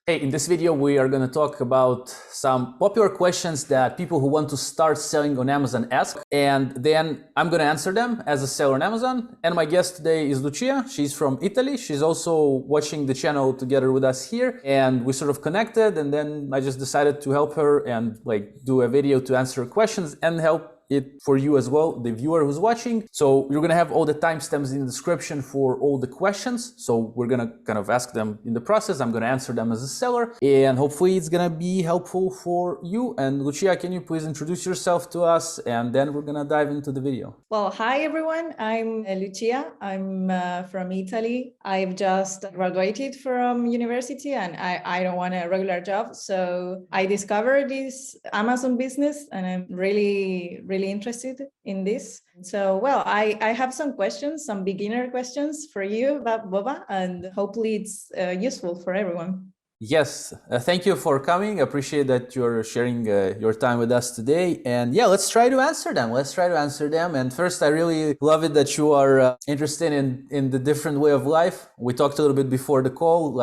Hey, in this video, we are going to talk about some popular questions that people who want to start selling on Amazon ask, and then I'm going to answer them as a seller on Amazon. And my guest today is Lucia. She's from Italy. She's also watching the channel together with us here, and we sort of connected, and then I just decided to help her and do a video to answer her questions and help it for you as well, the viewer who's watching. So you're gonna have all the timestamps in the description for all the questions. So we're gonna kind of ask them in the process. I'm gonna answer them as a seller, and hopefully it's gonna be helpful for you. And Lucia, can you please introduce yourself to us, and then we're gonna dive into the video. Well, hi everyone. I'm Lucia. I'm from Italy. I've just graduated from university and I don't want a regular job. So I discovered this Amazon business and I'm really interested in this. So, well, I have some questions, some beginner questions for you about Vova, and hopefully it's useful for everyone. Yes, thank you for coming. I appreciate that you're sharing your time with us today. And yeah, let's try to answer them. And first, I really love it that you are interested in the different way of life. We talked a little bit before the call.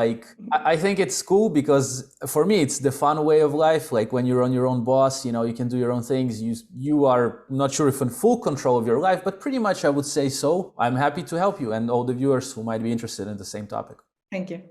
I think it's cool because for me, it's the fun way of life. Like when you're on your own boss, you know, you can do your own things. You are not sure if in full control of your life, but pretty much I would say so. I'm happy to help you and all the viewers who might be interested in the same topic. Thank you.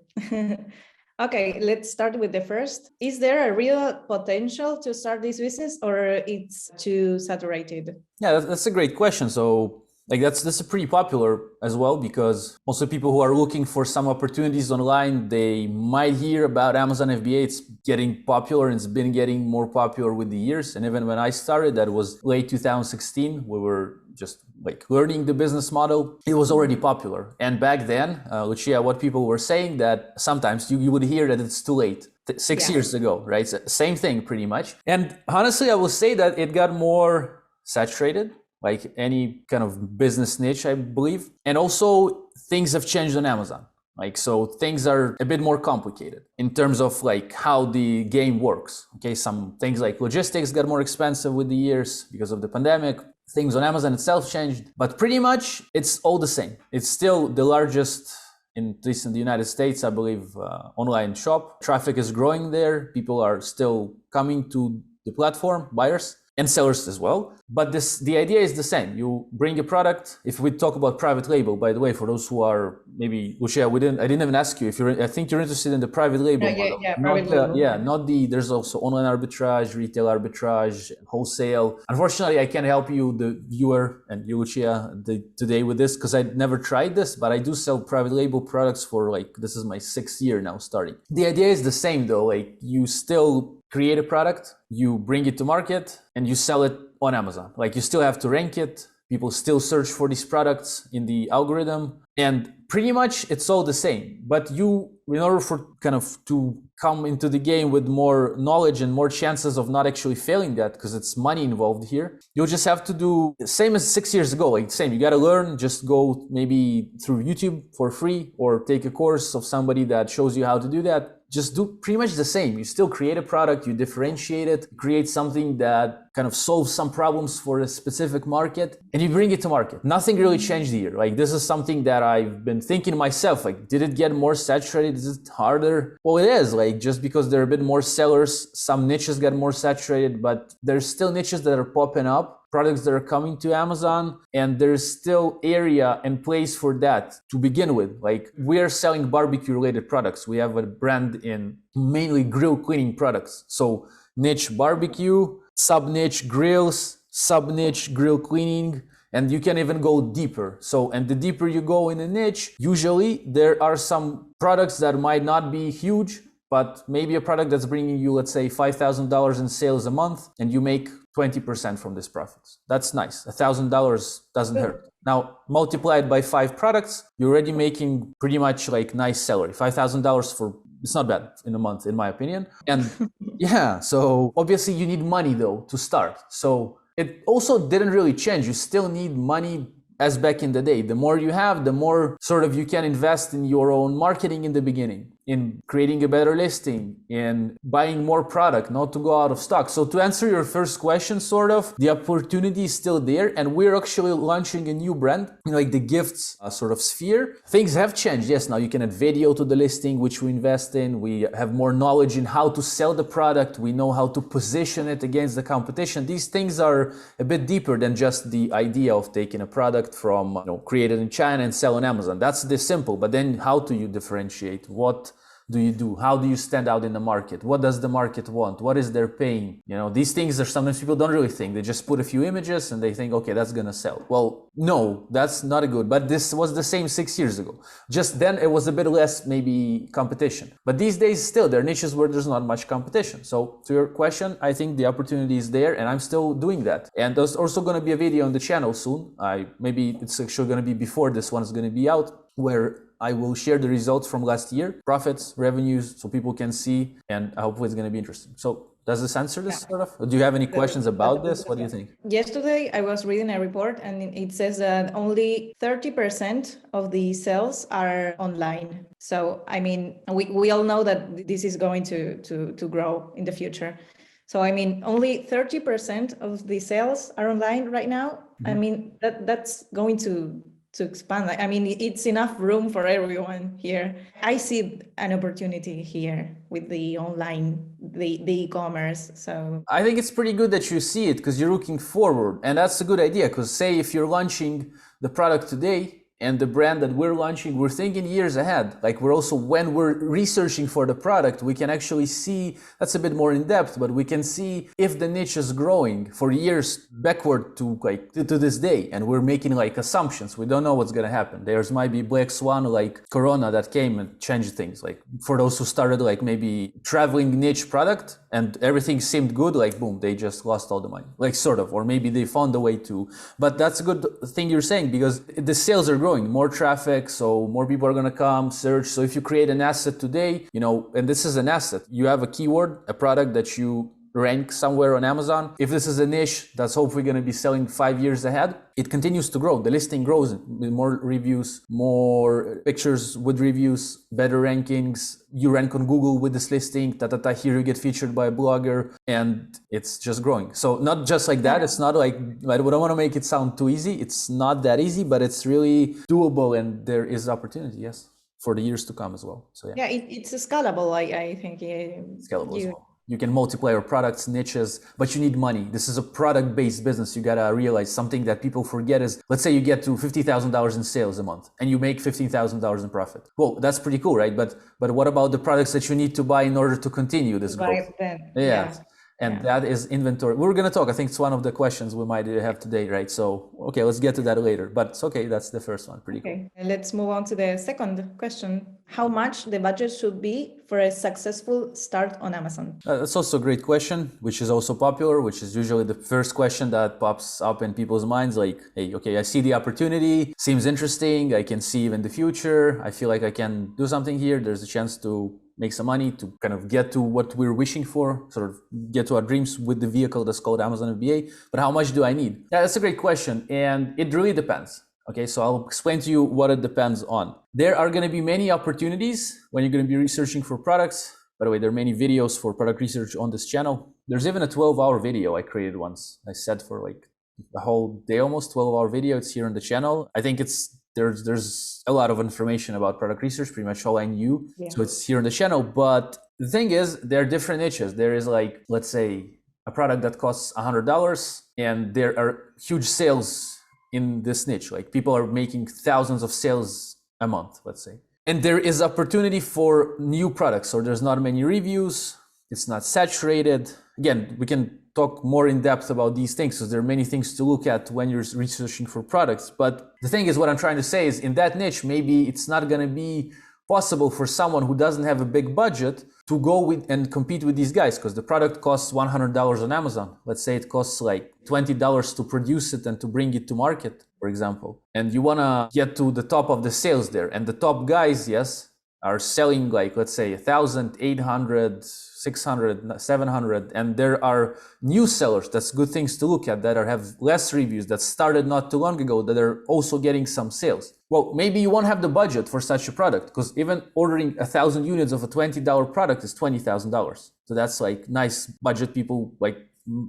Okay, let's start with the first. Is there a real potential to start this business or it's too saturated? Yeah, that's a great question. So that's pretty popular as well, because also people who are looking for some opportunities online, they might hear about Amazon FBA. It's getting popular and it's been getting more popular with the years. And even when I started, that was late 2016, we were just learning the business model. It was already popular. And back then, Lucia, what people were saying that sometimes you would hear that it's too late. 6 years ago, right? Same thing pretty much. And honestly, I will say that it got more saturated, like any kind of business niche, I believe. And also things have changed on Amazon. So things are a bit more complicated in terms of how the game works. Okay, some things like logistics got more expensive with the years because of the pandemic. Things on Amazon itself changed, but pretty much it's all the same. It's still the largest, at least in the United States, I believe, online shop. Traffic is growing there. People are still coming to the platform, buyers and sellers as well. But the idea is the same. You bring a product. If we talk about private label, by the way, for those who are maybe, Lucia, I didn't even ask you if I think you're interested in the private label model. Not there's also online arbitrage, retail arbitrage, wholesale. Unfortunately, I can't help you, the viewer, and you, Lucia, today with this, because I never tried this, but I do sell private label products for this is my 6th year now starting. The idea is the same though. You still create a product, you bring it to market, and you sell it on Amazon. You still have to rank it. People still search for these products in the algorithm, and pretty much it's all the same. But in order for to come into the game with more knowledge and more chances of not actually failing that, because it's money involved here, you'll just have to do the same as 6 years ago. You got to learn, just go maybe through YouTube for free or take a course of somebody that shows you how to do that. Just do pretty much the same. You still create a product, you differentiate it, create something that kind of solves some problems for a specific market, and you bring it to market. Nothing really changed here. This is something that I've been thinking myself, did it get more saturated? Is it harder? Well, it is, just because there are a bit more sellers, some niches get more saturated, but there's still niches that are popping up, products that are coming to Amazon, and there's still area and place for that to begin with. We are selling barbecue related products. We have a brand in mainly grill cleaning products. So niche barbecue, sub-niche grills, sub-niche grill cleaning, and you can even go deeper. And the deeper you go in a niche, usually there are some products that might not be huge, but maybe a product that's bringing you, let's say, $5,000 in sales a month, and you make 20% from this profits. That's nice. $1,000 doesn't hurt. Now, multiplied by 5 products, you're already making pretty much nice salary. $5,000 it's not bad in a month, in my opinion. And yeah, so obviously you need money though to start. So it also didn't really change. You still need money as back in the day. The more you have, the more sort of you can invest in your own marketing in the beginning. in creating a better listing, in buying more product, not to go out of stock. So to answer your first question, sort of, the opportunity is still there, and we're actually launching a new brand in like the gifts sort of sphere. Things have changed. Yes, now you can add video to the listing, which we invest in. We have more knowledge in how to sell the product. We know how to position it against the competition. These things are a bit deeper than just the idea of taking a product from created in China and sell on Amazon. That's this simple. But then how do you differentiate? What do you do? How do you stand out in the market? What does the market want? What is their pain? These things are sometimes people don't really think. They just put a few images and they think, okay, that's gonna sell. Well, no, that's not a good, but this was the same 6 years ago. Just then it was a bit less maybe competition. But these days still there are niches where there's not much competition. So to your question, I think the opportunity is there and I'm still doing that. And there's also gonna be a video on the channel soon. Maybe it's actually gonna be before this one is gonna be out, where I will share the results from last year, profits, revenues, so people can see, and hopefully it's going to be interesting. So does this answer this sort of? Or do you have any questions about this? What do you think? Yesterday, I was reading a report and it says that only 30% of the sales are online. So, I mean, we all know that this is going to grow in the future. So, I mean, only 30% of the sales are online right now. Mm-hmm. I mean, that's going to expand. I mean, it's enough room for everyone here. I see an opportunity here with the online, the e-commerce. So I think it's pretty good that you see it because you're looking forward. And that's a good idea because say if you're launching the product today, and the brand that we're launching, we're thinking years ahead. Like we're also, when we're researching for the product, we can actually see, that's a bit more in depth, but we can see if the niche is growing for years backward to this day. And we're making like assumptions. We don't know what's going to happen. There's might be black swan like Corona that came and changed things. Like for those who started like maybe traveling niche product and everything seemed good, like boom, they just lost all the money, like sort of, or maybe they found a way to. But that's a good thing you're saying because the sales are growing, more traffic, so more people are going to come search. So if you create an asset today, and this is an asset, you have a keyword, a product that you rank somewhere on Amazon. If this is a niche that's hopefully going to be selling 5 years ahead, it continues to grow. The listing grows with more reviews, more pictures with reviews, better rankings. You rank on Google with this listing, here you get featured by a blogger, and it's just growing. So not just like that. It's not like, I don't want to make it sound too easy. It's not that easy, but it's really doable and there is opportunity, yes, for the years to come as well. So yeah, it's scalable. I think scalable as well. You can multiply your products, niches, but you need money. This is a product-based business. You gotta realize something that people forget is, let's say you get to $50,000 in sales a month and you make $15,000 in profit. Well, that's pretty cool, right? But what about the products that you need to buy in order to continue this growth? Yeah. And that is inventory. We're going to talk. I think it's one of the questions we might have today, right? So, okay, let's get to that later. But it's okay. That's the first one. Pretty cool. Let's move on to the second question. How much the budget should be for a successful start on Amazon? That's also a great question, which is also popular, which is usually the first question that pops up in people's minds. Like, hey, okay, I see the opportunity. Seems interesting. I can see even the future. I feel like I can do something here. There's a chance to make some money to kind of get to what we're wishing for, sort of get to our dreams with the vehicle that's called Amazon FBA. But how much do I need? Yeah, that's a great question. And it really depends. Okay, so I'll explain to you what it depends on. There are going to be many opportunities when you're going to be researching for products. By the way, there are many videos for product research on this channel. There's even a 12-hour video I created once. I said for like a whole day, almost 12-hour video. It's here on the channel. I think there's a lot of information about product research, pretty much all I knew. Yeah. So it's here on the channel. But the thing is, there are different niches. There is like, let's say, a product that costs $100 and there are huge sales in this niche. Like people are making thousands of sales a month, let's say. And there is opportunity for new products. So there's not many reviews. It's not saturated. Again, we can talk more in depth about these things because there are many things to look at when you're researching for products. But the thing is, what I'm trying to say is in that niche, maybe it's not going to be possible for someone who doesn't have a big budget to go with and compete with these guys because the product costs $100 on Amazon. Let's say it costs like $20 to produce it and to bring it to market, for example. And you want to get to the top of the sales there. And the top guys, yes, are selling like, let's say 1,000, 800, 600, 700, and there are new sellers, that's good things to look at, that have less reviews, that started not too long ago, that are also getting some sales. Well, maybe you won't have the budget for such a product, because even ordering 1,000 units of a $20 product is $20,000. So that's like nice budget. People, like,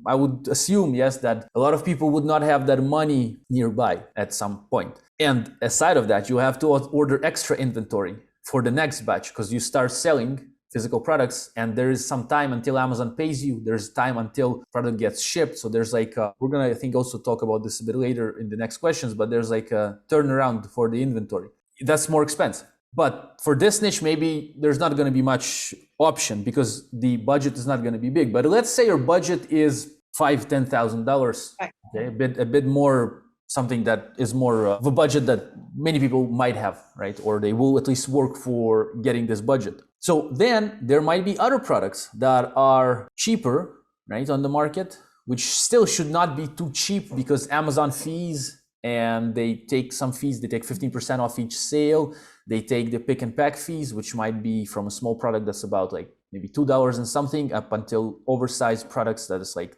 I would assume, yes, that a lot of people would not have that money nearby at some point. And aside of that, you have to order extra inventory for the next batch, because you start selling physical products and there is some time until Amazon pays you. There's time until product gets shipped. So there's like, we're gonna, I think, also talk about this a bit later in the next questions, but there's like a turnaround for the inventory. That's more expensive. But for this niche, maybe there's not gonna be much option because the budget is not gonna be big. But let's say your budget is $5,000, $10,000, okay, a bit more, something that is more of a budget that many people might have, right? Or they will at least work for getting this budget. So then there might be other products that are cheaper, right, on the market, which still should not be too cheap because Amazon fees, and they take some fees, they take 15% off each sale. They take the pick and pack fees, which might be from a small product that's about like maybe $2 and something up until oversized products that is like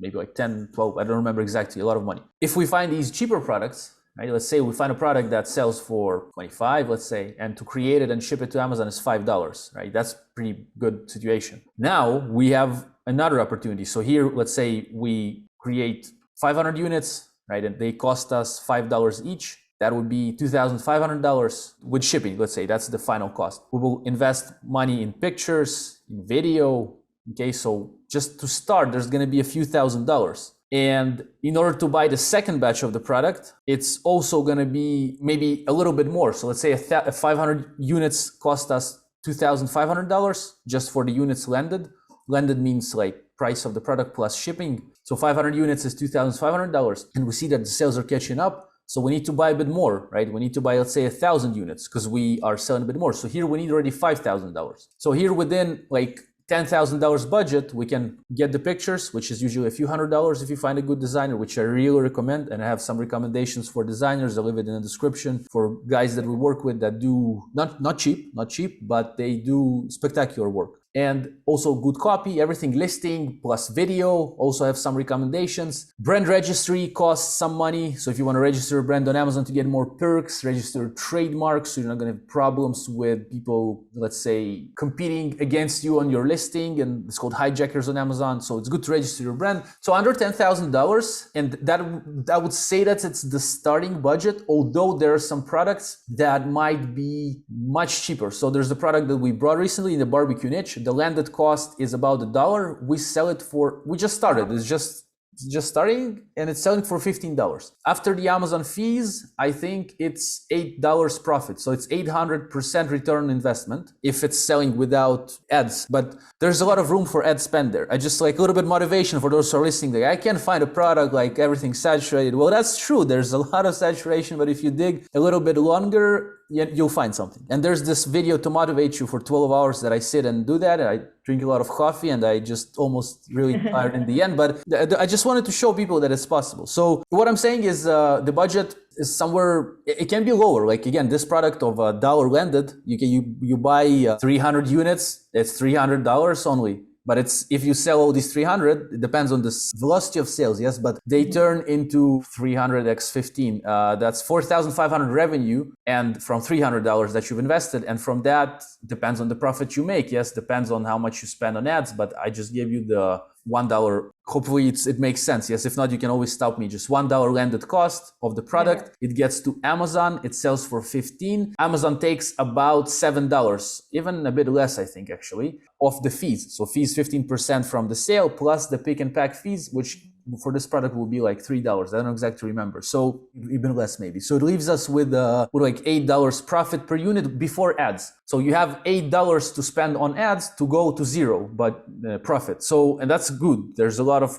maybe like 10, 12, I don't remember exactly, a lot of money. If we find these cheaper products, right, let's say we find a product that sells for 25, let's say, and to create it and ship it to Amazon is $5, right? That's pretty good situation. Now we have another opportunity. So here, let's say we create 500 units, right? And they cost us $5 each. That would be $2,500 with shipping. Let's say that's the final cost. We will invest money in pictures, in video. Okay, so just to start, there's going to be a few $1,000s. And in order to buy the second batch of the product, it's also going to be maybe a little bit more. So let's say 500 units cost us $2,500 just for the units landed. Landed means like price of the product plus shipping. So 500 units is $2,500. And we see that the sales are catching up. So we need to buy a bit more, right? We need to buy, let's say, 1,000 units because we are selling a bit more. So here we need already $5,000. So here within like $10,000 budget, we can get the pictures, which is usually a few $100s if you find a good designer, which I really recommend. And I have some recommendations for designers. I'll leave it in the description for guys that we work with that do not cheap, but they do spectacular work. And also good copy, everything listing plus video. Also have some recommendations. Brand registry costs some money. So if you want to register a brand on Amazon to get more perks, register trademarks so you're not going to have problems with people, let's say, competing against you on your listing. And it's called hijackers on Amazon. So it's good to register your brand. So under $10,000, and that I would say that it's the starting budget, although there are some products that might be much cheaper. So there's the product that we brought recently in the barbecue niche. The landed cost is about $1. We sell it for, we just started, it's just starting, and it's selling for $15. After the Amazon fees, I think it's $8 profit. So it's 800% return on investment if it's selling without ads. But there's a lot of room for ad spend there. I just like a little bit motivation for those who are listening. Like, I can't find a product like everything's saturated. Well, that's true. There's a lot of saturation, but if you dig a little bit longer, you'll find something. And there's this video to motivate you for 12 hours that I sit and do that. And I drink a lot of coffee and I just almost really tired in the end. But I just wanted to show people that it's possible. So what I'm saying is the budget is somewhere, it can be lower. Like again, this product of $1 landed, you buy 300 units, it's $300 only. But it's, if you sell all these 300, it depends on the velocity of sales, yes, but they turn into 300 x 15. That's 4,500 revenue, and from $300 that you've invested. And from that, depends on the profit you make, yes, depends on how much you spend on ads. But I just gave you the $1. Hopefully it makes sense. Yes, if not, you can always stop me. Just $1 landed cost of the product. It gets to Amazon. It sells for 15. Amazon takes about $7, even a bit less, I think, actually, of the fees. So fees 15% from the sale plus the pick and pack fees, which for this product will be like $3. I don't exactly remember. So even less maybe. So it leaves us with like $8 profit per unit before ads. So you have $8 to spend on ads to go to zero, but profit. So, and that's good. There's a lot of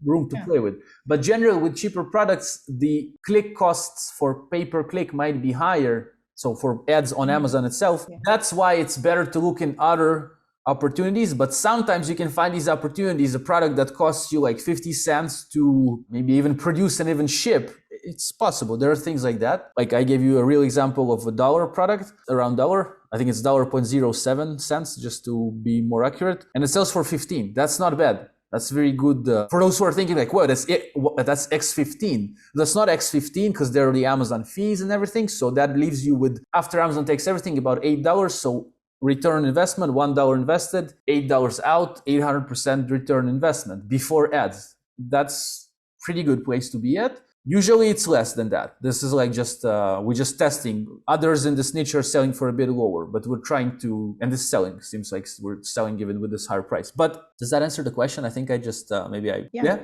room to play with. But generally with cheaper products, the click costs for pay-per-click might be higher. So for ads on Amazon itself, that's why it's better to look in other opportunities. But sometimes you can find these opportunities, a product that costs you like 50 cents to maybe even produce and even ship. It's possible. There are things like that. Like I gave you a real example of $1 product, around $1. I think it's $0.07 just to be more accurate. And it sells for 15. That's not bad. That's very good. For those who are thinking like, well, that's X15. That's not X15 because there are the Amazon fees and everything. So that leaves you with, after Amazon takes everything, about $8. So return investment, $1 invested, $8 out, 800% return investment before ads. That's pretty good place to be at. Usually it's less than that. This is like just, we're just testing. Others in this niche are selling for a bit lower, but we're trying to, and this selling seems like we're selling even with this higher price. But does that answer the question? I think I just, yeah.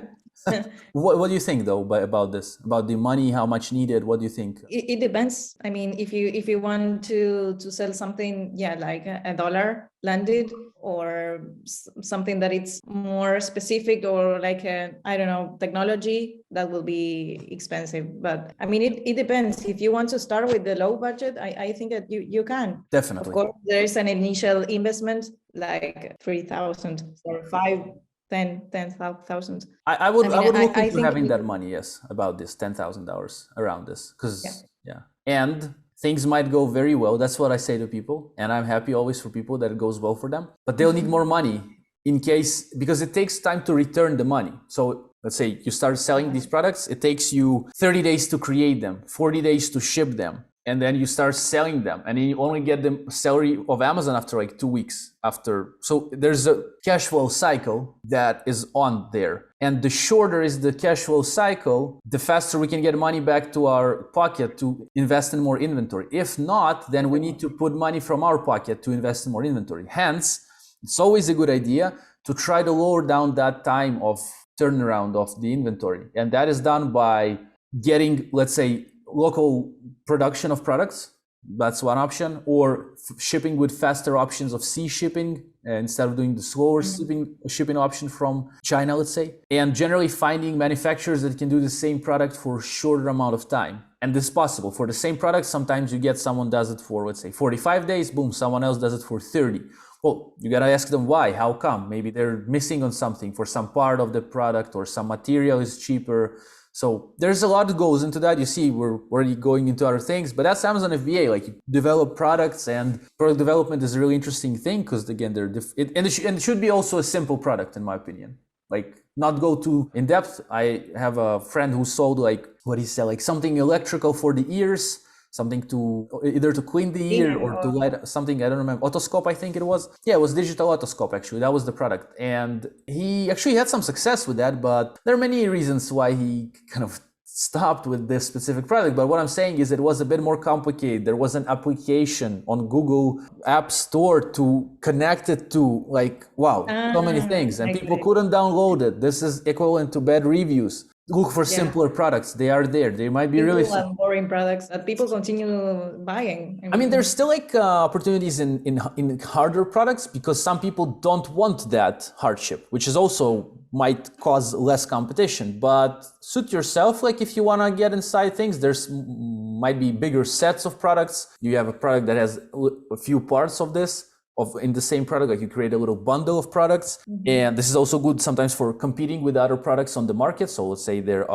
What do you think though about this, about the money, how much needed? What do you think? It depends. I mean, if you want to sell something, like $1 landed, or something that it's more specific, or like I don't know, technology, that will be expensive. But I mean, it depends. If you want to start with the low budget, I think that you can. Definitely. Of course, there is an initial investment like 3,000 or 10,000. I would look into having that money, yes, about this $10,000 around this, because and things might go very well. That's what I say to people, and I'm happy always for people that it goes well for them, but they'll need more money in case, because it takes time to return the money. So let's say you start selling these products, it takes you 30 days to create them, 40 days to ship them, and then you start selling them, and you only get the salary of Amazon after like 2 weeks after. So there's a cash flow cycle that is on there. And the shorter is the cash flow cycle, the faster we can get money back to our pocket to invest in more inventory. If not, then we need to put money from our pocket to invest in more inventory. Hence, it's always a good idea to try to lower down that time of turnaround of the inventory. And that is done by getting, let's say, local production of products. That's one option, or shipping with faster options of sea shipping instead of doing the slower shipping option from China, let's say. And generally finding manufacturers that can do the same product for a shorter amount of time. And this is possible. For the same product, sometimes you get someone does it for, let's say, 45 days, boom, someone else does it for 30. Well, you gotta ask them why, how come? Maybe they're missing on something for some part of the product, or some material is cheaper. So there's a lot that goes into that. You see, we're already going into other things, but that's Amazon FBA. Like, you develop products, and product development is a really interesting thing, because again, it should be also a simple product, in my opinion. Like, not go too in depth. I have a friend who sold like something electrical for the ears, something to either to clean the ear or to light something, I don't remember, otoscope, I think it was. Yeah, it was digital otoscope, actually. That was the product. And he actually had some success with that, but there are many reasons why he kind of stopped with this specific product. But what I'm saying is it was a bit more complicated. There was an application on Google App Store to connect it to, like, wow, so many things. And people couldn't download it. This is equivalent to bad reviews. Look for simpler products. They are there. They might be really boring products that people continue buying. I mean, there's still like opportunities in harder products, because some people don't want that hardship, which is also might cause less competition. But suit yourself. Like, if you want to get inside things, there's might be bigger sets of products. You have a product that has a few parts of this. In the same product, like you create a little bundle of products. And this is also good sometimes for competing with other products on the market. So let's say there's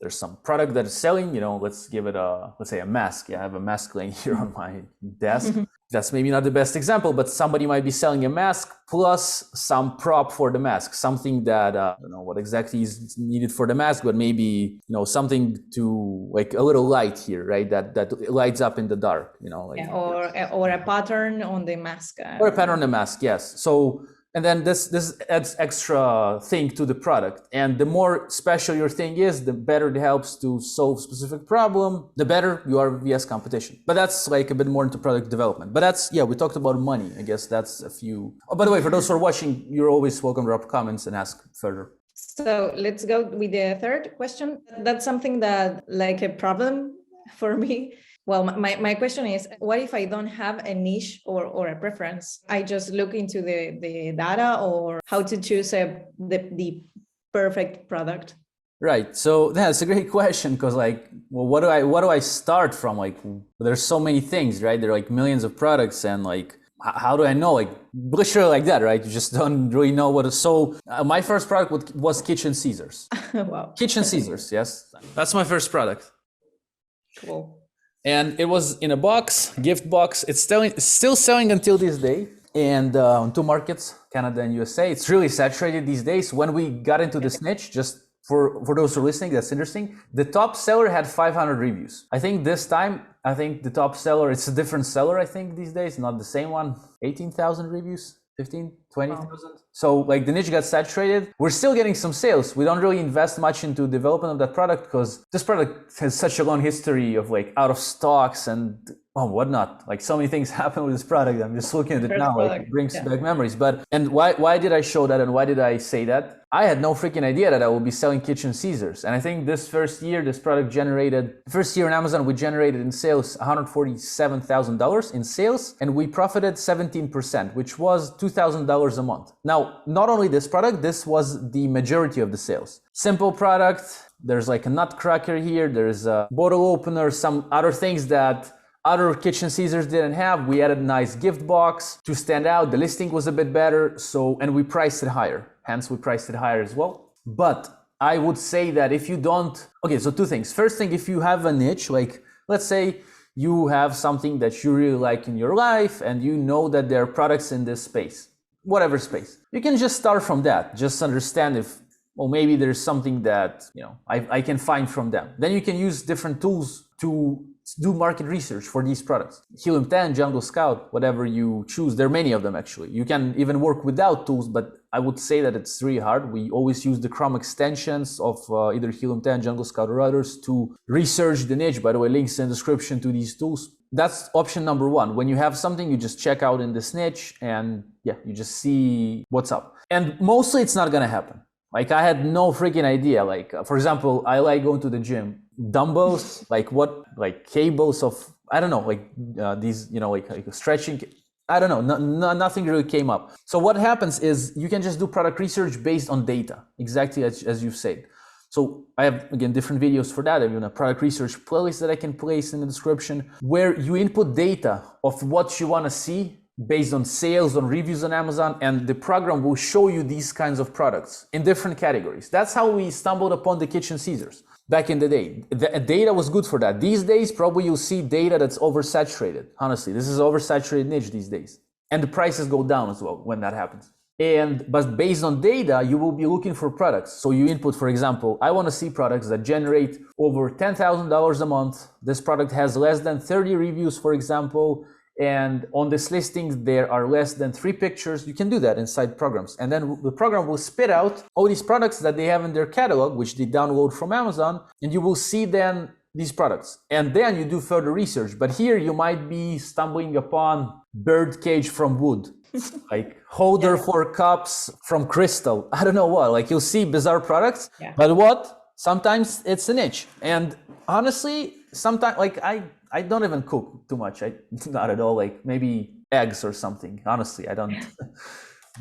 some product that is selling, let's give it let's say a mask. Yeah, I have a mask laying here on my desk. That's maybe not the best example, but somebody might be selling a mask plus some prop for the mask, something that I don't know what exactly is needed for the mask, but maybe something to, like, a little light here, right? That lights up in the dark, or a pattern on the mask. Or a pattern on the mask, yes. So, and then this adds extra thing to the product. And the more special your thing is, the better it helps to solve specific problem, the better you are vs competition. But that's like a bit more into product development. But that's, we talked about money. I guess that's a few. Oh, by the way, for those who are watching, you're always welcome to drop comments and ask further. So let's go with the third question. That's something that, like, a problem for me. Well, my question is, what if I don't have a niche or a preference? I just look into the data, or how to choose the perfect product? Right. So that's a great question, because, like, well, what do I start from? Like, there's so many things, right? There are like millions of products, and like, how do I know? Like, literally like that, right? You just don't really know what to. So my first product was kitchen scissors. Wow. Kitchen scissors, yes. That's my first product. Cool. And it was in a box, gift box. It's still selling until this day. And on 2 markets, Canada and USA. It's really saturated these days. When we got into this niche, just for those who are listening, that's interesting. The top seller had 500 reviews. I think this time, the top seller, it's a different seller, I think, these days, not the same one. 18,000 reviews, 15, 20,000. Wow. So like the niche got saturated. We're still getting some sales. We don't really invest much into development of that product because this product has such a long history of like out of stocks and whatnot. Like so many things happen with this product. I'm just looking at it now, like it brings back memories. But, and why did I show that and why did I say that? I had no freaking idea that I would be selling kitchen scissors. And I think this first year, this product first year on Amazon, we generated in sales $147,000 in sales, and we profited 17%, which was $2,000 a month. Now, not only this product, this was the majority of the sales. Simple product. There's like a nutcracker here. There's a bottle opener, some other things that other kitchen scissors didn't have. We added a nice gift box to stand out. The listing was a bit better. And we priced it higher. Hence, we priced it higher as well. But I would say that if you don't, okay, so 2 things. First thing, if you have a niche, like let's say you have something that you really like in your life and you know that there are products in this space, whatever space, you can just start from that. Just understand if, well, maybe there's something that, I can find from them. Then you can use different tools to do market research for these products. Helium 10, Jungle Scout, whatever you choose. There are many of them actually. You can even work without tools, but I would say that it's really hard. We always use the Chrome extensions of either Helium 10, Jungle Scout or others to research the niche. By the way, links in the description to these tools. That's option number 1. When you have something, you just check out in this niche and you just see what's up. And mostly it's not gonna happen. Like I had no freaking idea. Like for example, I like going to the gym. Dumbbells, like cables of, I don't know, these, like stretching, I don't know, nothing really came up. So what happens is you can just do product research based on data, exactly as you've said. So I have, again, different videos for that. I have a product research playlist that I can place in the description where you input data of what you want to see based on sales, on reviews on Amazon, and the program will show you these kinds of products in different categories. That's how we stumbled upon the kitchen scissors. Back in the day, the data was good for that. These days, probably you'll see data that's oversaturated. Honestly, this is an oversaturated niche these days. And the prices go down as well when that happens. But based on data, you will be looking for products. So you input, for example, I want to see products that generate over $10,000 a month. This product has less than 30 reviews, for example. And on this listing, there are less than 3 pictures. You can do that inside programs. And then the program will spit out all these products that they have in their catalog, which they download from Amazon. And you will see then these products. And then you do further research. But here you might be stumbling upon bird cage from wood, like holder for cups from crystal. I don't know what, like you'll see bizarre products, but sometimes it's a niche. And honestly, sometimes I don't even cook too much. Not at all, like maybe eggs or something. Honestly, I don't.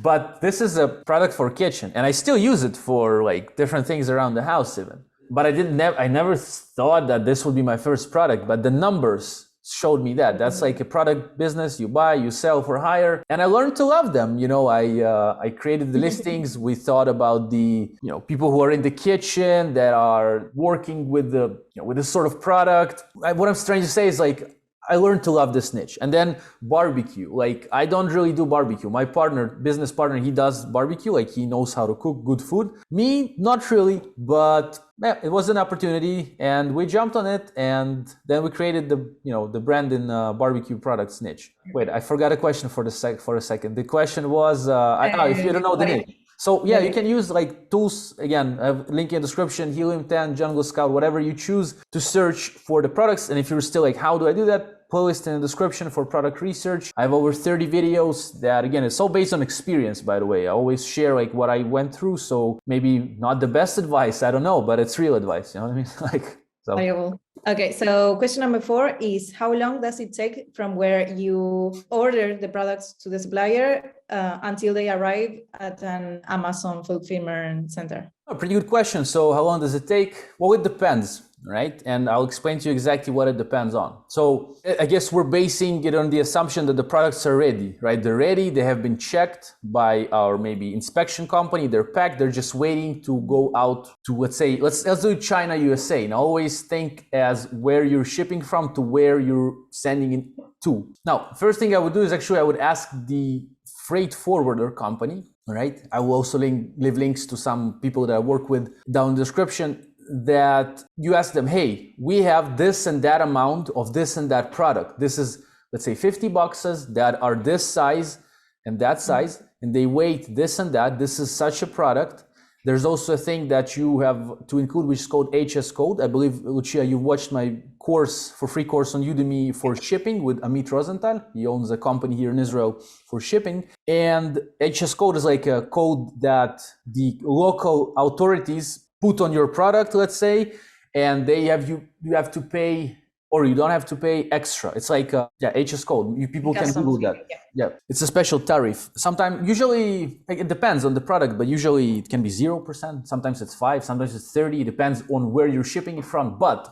But this is a product for kitchen and I still use it for like different things around the house even. But I never thought that this would be my first product, but the numbers showed me that. That's like a product business. You buy, you sell for hire. And I learned to love them. I created the listings. We thought about the, people who are in the kitchen that are working with with this sort of product. What I'm trying to say is like, I learned to love this niche. And then barbecue, like I don't really do barbecue. My business partner, he does barbecue, like he knows how to cook good food. Me, not really, but it was an opportunity and we jumped on it. And then we created the brand in barbecue products niche. Wait, I forgot a question for a second. The question was, if you don't know the niche. So you can use like tools, again, link in the description, Helium 10, Jungle Scout, whatever you choose to search for the products. And if you're still like, how do I do that? Playlist in the description for product research. I have over 30 videos that, again, it's all based on experience, by the way. I always share like what I went through. So maybe not the best advice, I don't know, but it's real advice. You know what I mean? Okay, so question number 4 is how long does it take from where you order the products to the supplier until they arrive at an Amazon fulfillment center? A pretty good question. So how long does it take? Well, it depends. right? And I'll explain to you exactly what it depends on. So I guess we're basing it on the assumption that the products are ready, right? They're ready, they have been checked by our maybe inspection company, they're packed, they're just waiting to go out to, let's say, let's do China, USA. And always think as where you're shipping from to where you're sending it to. Now, first thing I would do is actually I would ask the freight forwarder company, right? I will also leave links to some people that I work with down in the description, that you ask them, hey, we have this and that amount of this and that product. This is, let's say 50 boxes that are this size and that size, and they weight this and that. This is such a product. There's also a thing that you have to include, which is called HS code. I believe, Lucia, you watched my course, for free course on Udemy for shipping with Amit Rosenthal. He owns a company here in Israel for shipping. And HS code is like a code that the local authorities put on your product, let's say, and they have you have to pay, or you don't have to pay extra. It's like HS code. People can Google that. Yeah, it's a special tariff. Sometimes, usually, it depends on the product, but usually it can be 0%. Sometimes it's 5%, sometimes it's 30%. It depends on where you're shipping it from. But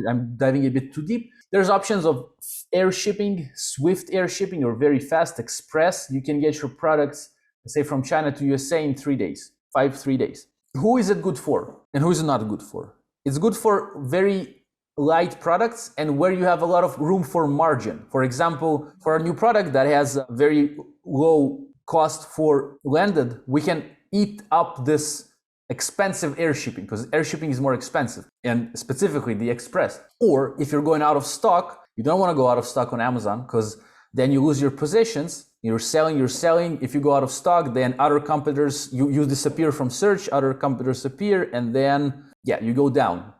I'm diving a bit too deep. There's options of air shipping, swift air shipping, or very fast express. You can get your products, let's say, from China to USA in 3 days, 3 days. Who is it good for and who is it not good for? It's good for very light products and where you have a lot of room for margin. For example, for a new product that has a very low cost for landed, we can eat up this expensive air shipping, because air shipping is more expensive, and specifically the express. Or if you're going out of stock, you don't want to go out of stock on Amazon, because then you lose your positions. You're selling. If you go out of stock, then other competitors, you disappear from search, other competitors appear, and then, you go down.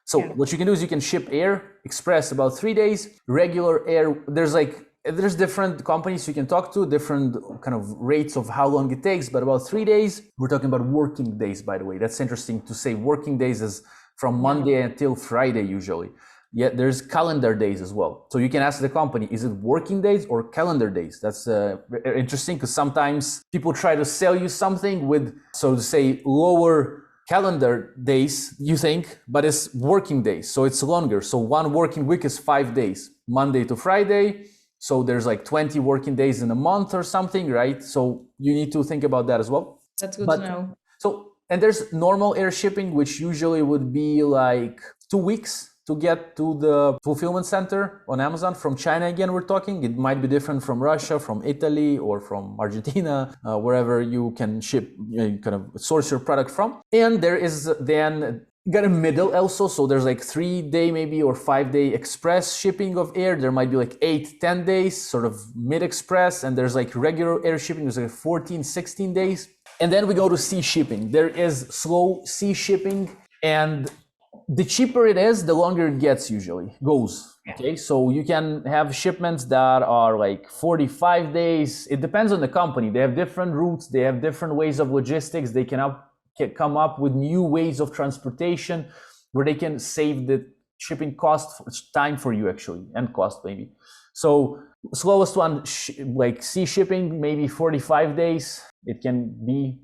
So what you can do is you can ship air, express about 3 days, regular air. There's different companies you can talk to, different kind of rates of how long it takes, but about 3 days. We're talking about working days, by the way. That's interesting to say. Working days is from Monday until Friday usually. Yeah, there's calendar days as well. So you can ask the company, is it working days or calendar days? That's interesting, because sometimes people try to sell you something with, so to say, lower calendar days, you think, but it's working days, so it's longer. So one working week is 5 days, Monday to Friday. So there's like 20 working days in a month or something, right? So you need to think about that as well. That's good to know. So, and there's normal air shipping, which usually would be like 2 weeks to get to the fulfillment center on Amazon. From China, again, we're talking. It might be different from Russia, from Italy, or from Argentina, wherever you can ship, you kind of source your product from. And there is then got a middle also. So there's like 3 day maybe or 5 day express shipping of air. There might be like 8-10 days, sort of mid express. And there's like regular air shipping. There's like 14-16 days. And then we go to sea shipping. There is slow sea shipping, and the cheaper it is, the longer it goes. Okay, so you can have shipments that are like 45 days. It depends on the company. They have different routes. They have different ways of logistics. They can come up with new ways of transportation where they can save the shipping cost, time for you actually, and cost maybe. So slowest one, like sea shipping, maybe 45 days. It can be,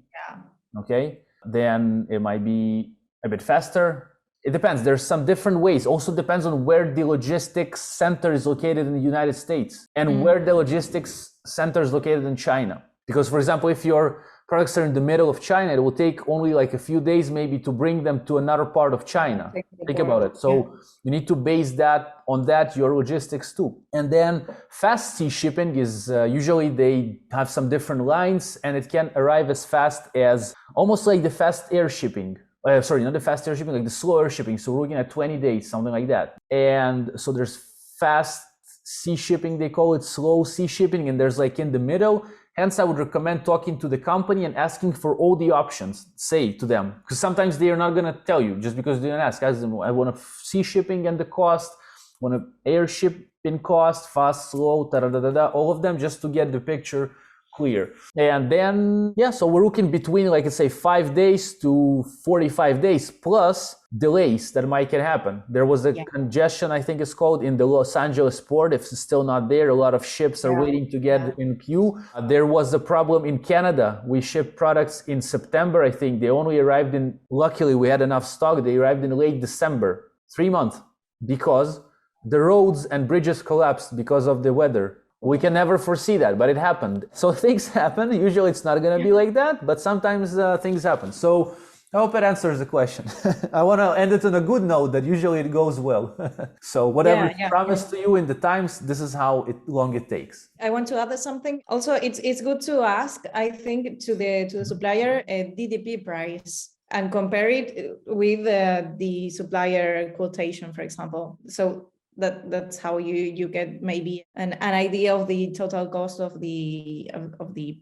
okay. Then it might be a bit faster. It depends. There's some different ways. Also depends on where the logistics center is located in the United States and where the logistics center is located in China. Because, for example, if your products are in the middle of China, it will take only like a few days maybe to bring them to another part of China. Think about it. So you need to base that on your logistics too. And then fast sea shipping is usually they have some different lines, and it can arrive as fast as almost like the fast air shipping. Sorry, not the fast air shipping, like the slow air shipping. So we're looking at 20 days, something like that. And so there's fast sea shipping, they call it, slow sea shipping, and there's like in the middle. Hence, I would recommend talking to the company and asking for all the options. Say to them, because sometimes they are not going to tell you just because they didn't ask. Ask them, I want a sea shipping and the cost, want an air shipping cost, fast, slow, all of them, just to get the picture clear. And then, so we're looking between, like I say, 5 days to 45 days plus delays that might can happen. There was a congestion, I think it's called, in the Los Angeles port. If it's still not there, a lot of ships are waiting to get in queue. There was a problem in Canada. We shipped products in September, I think. They only arrived luckily we had enough stock. They arrived in late December. 3 months, because the roads and bridges collapsed because of the weather. We can never foresee that, but it happened. So things happen. Usually it's not going to be like that, but sometimes things happen. So I hope it answers the question. I want to end it on a good note that usually it goes well. So whatever is promised to you in the times, this is how long it takes. I want to add something. Also, it's good to ask, I think, to the supplier a DDP price and compare it with the supplier quotation, for example. So that's how you get maybe an idea of the total cost of the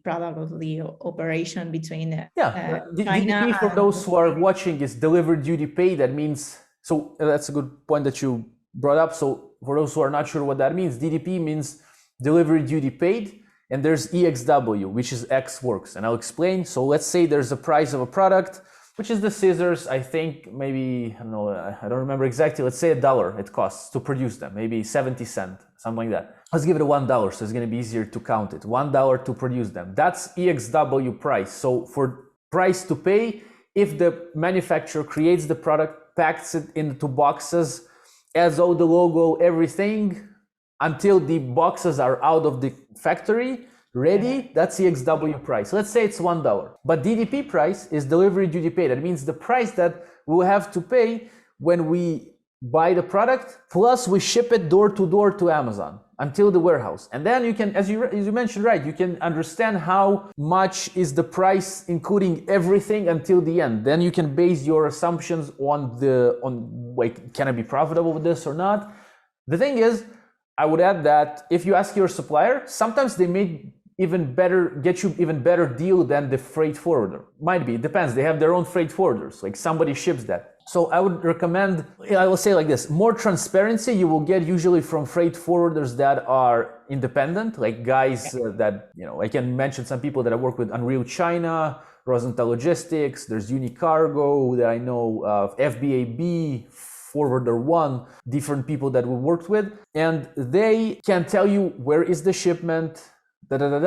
product, of the operation between China DDP, for those who are watching, is delivered duty paid. That means, so that's a good point that you brought up. So for those who are not sure what that means, DDP means delivery duty paid, and there's EXW, which is X works, and I'll explain. So let's say there's a price of a product, which is the scissors. I think maybe, I don't know, I don't remember exactly. Let's say $1 it costs to produce them, maybe 70 cents, something like that. Let's give it a $1, so it's going to be easier to count it. $1 to produce them. That's EXW price. So for price to pay, if the manufacturer creates the product, packs it into boxes, adds all the logo, everything, until the boxes are out of the factory, ready, that's the EXW price. Let's say it's $1. But DDP price is delivery duty paid. That means the price that we'll have to pay when we buy the product, plus we ship it door to Amazon until the warehouse. And then you can, as you mentioned, right, you can understand how much is the price, including everything until the end. Then you can base your assumptions on like, can I be profitable with this or not? The thing is, I would add that if you ask your supplier, sometimes they may get you even better deal than the freight forwarder. Might be, it depends. They have their own freight forwarders, like somebody ships that. So I would recommend, I will say like this, more transparency you will get usually from freight forwarders that are independent, like guys that, I can mention some people that I work with, Unreal China, Rosenthal Logistics, there's Unicargo that I know, FBA, Forwarder One, different people that we worked with, and they can tell you where is the shipment,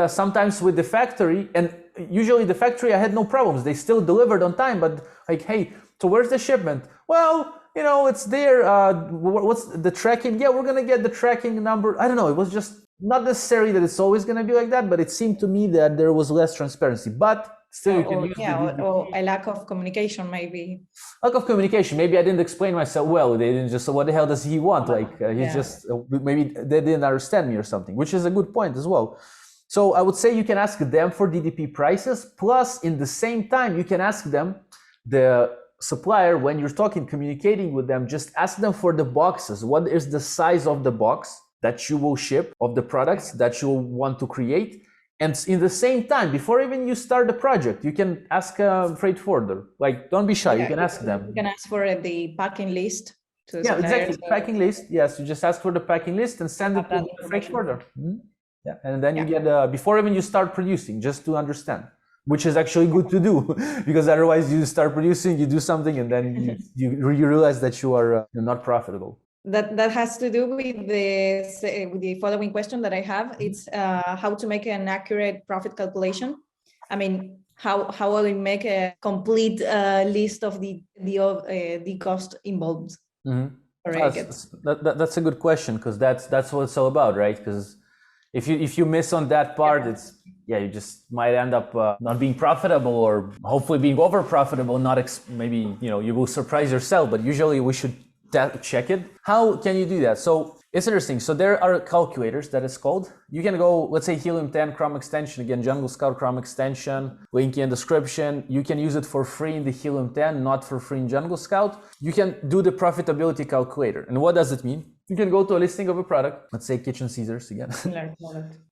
sometimes with the factory, and usually the factory I had no problems, they still delivered on time, but like, hey, so where's the shipment? Well, it's there, what's the tracking? Yeah, we're gonna get the tracking number. I don't know, it was just not necessarily that it's always gonna be like that, but it seemed to me that there was less transparency, but still you can use or a lack of communication, maybe. Lack of communication. Maybe I didn't explain myself well. They didn't just, what the hell does he want? Like, just, maybe they didn't understand me or something, which is a good point as well. So I would say you can ask them for DDP prices, plus in the same time, you can ask them, the supplier, when you're communicating with them, just ask them for the boxes. What is the size of the box that you will ship of the products that you want to create? And in the same time, before even you start the project, you can ask a freight forwarder. Like, don't be shy, you can ask them. You can ask for the packing list. Yeah, exactly, packing list. Yes, you just ask for the packing list and send it to the freight forwarder. Yeah, and then you get, before even you start producing, just to understand, which is actually good to do, because otherwise you start producing, you do something, and then you realize that you are not profitable. That has to do with the following question that I have. It's how to make an accurate profit calculation. I mean, how will we make a complete list of the cost involved? That's a good question, because that's what it's all about, right? Because if you miss on that part, it's you just might end up not being profitable, or hopefully being over profitable. Maybe you will surprise yourself, but usually we should check it. How can you do that? So it's interesting. So there are calculators that it's called. You can go, let's say Helium 10 Chrome extension, again, Jungle Scout Chrome extension, link in description. You can use it for free in the Helium 10, not for free in Jungle Scout. You can do the profitability calculator. And what does it mean? You can go to a listing of a product, let's say kitchen scissors again.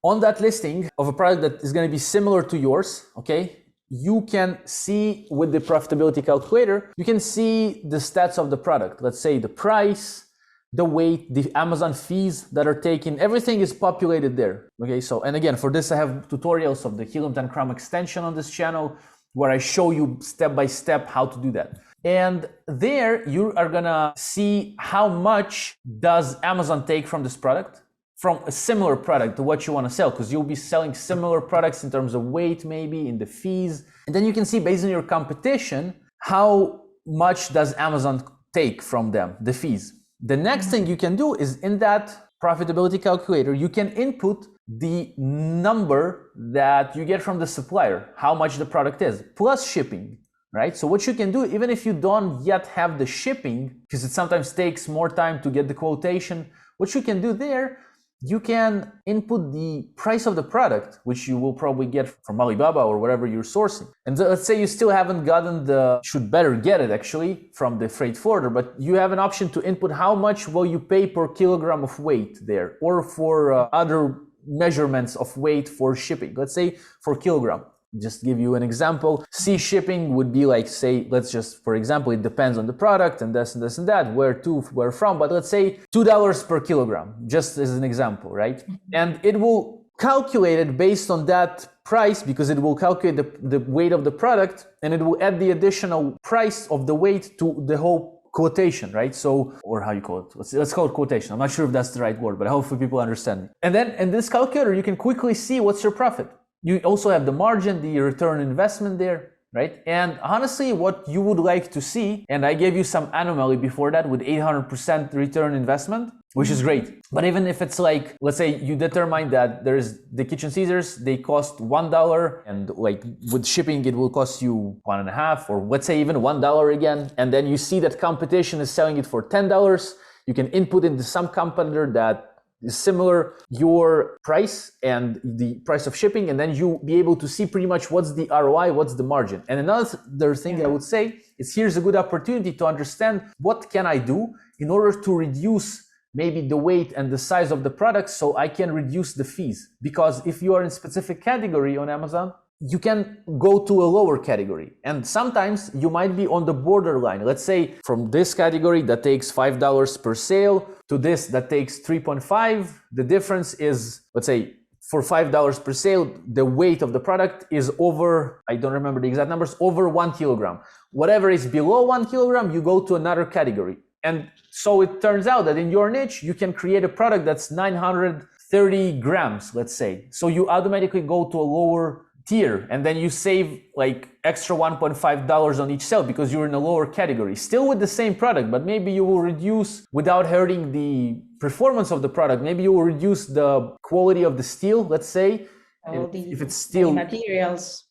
On that listing of a product that is going to be similar to yours, okay? You can see with the profitability calculator, you can see the stats of the product. Let's say the price, the weight, the Amazon fees that are taken, everything is populated there. Okay, so, and again, for this, I have tutorials of the Helium 10 Chrome extension on this channel where I show you step by step how to do that. And there you are gonna see how much does Amazon take from this product, from a similar product to what you want to sell, because you'll be selling similar products in terms of weight, maybe in the fees. And then you can see based on your competition, how much does Amazon take from them, the fees. The next thing you can do is in that profitability calculator, you can input the number that you get from the supplier, how much the product is, plus shipping, right? So what you can do, even if you don't yet have the shipping, because it sometimes takes more time to get the quotation, what you can do there, you can input the price of the product, which you will probably get from Alibaba or whatever you're sourcing. And let's say you still haven't gotten should better get it actually from the freight forwarder, but you have an option to input how much will you pay per kilogram of weight there, or for other measurements of weight for shipping. Let's say for kilogram. Just give you an example. Sea shipping would be like, say, let's just, for example, it depends on the product and this and this and that, where to, where from, but let's say $2 per kilogram, just as an example, right? And it will calculate it based on that price, because it will calculate the weight of the product, and it will add the additional price of the weight to the whole quotation, right? So, or how you call it? Let's call it quotation. I'm not sure if that's the right word, but hopefully people understand me. And then in this calculator, you can quickly see what's your profit. You also have the margin, the return on investment there, right? And honestly, what you would like to see, and I gave you some anomaly before that with 800% return investment, which is great. But even if it's like, let's say you determine that there's the kitchen scissors, they cost $1, and like with shipping, it will cost you $1.50, or let's say even $1 again. And then you see that competition is selling it for $10. You can input into some competitor that is similar, your price and the price of shipping, and then you'll be able to see pretty much what's the ROI, what's the margin. And another thing I would say is, here's a good opportunity to understand what can I do in order to reduce maybe the weight and the size of the product, so I can reduce the fees. Because if you are in specific category on Amazon, you can go to a lower category, and sometimes you might be on the borderline. Let's say from this category that takes $5 per sale to this that takes 3.5, the difference is, let's say for $5 per sale, the weight of the product is over, I don't remember the exact numbers, over 1 kilogram. Whatever is below 1 kilogram, you go to another category. And so it turns out that in your niche, you can create a product that's 930 grams, let's say. So you automatically go to a lower tier, and then you save like extra $1.5 on each sale because you're in a lower category, still with the same product, but maybe you will reduce, without hurting the performance of the product, maybe you will reduce the quality of the steel, let's say, if it's steel,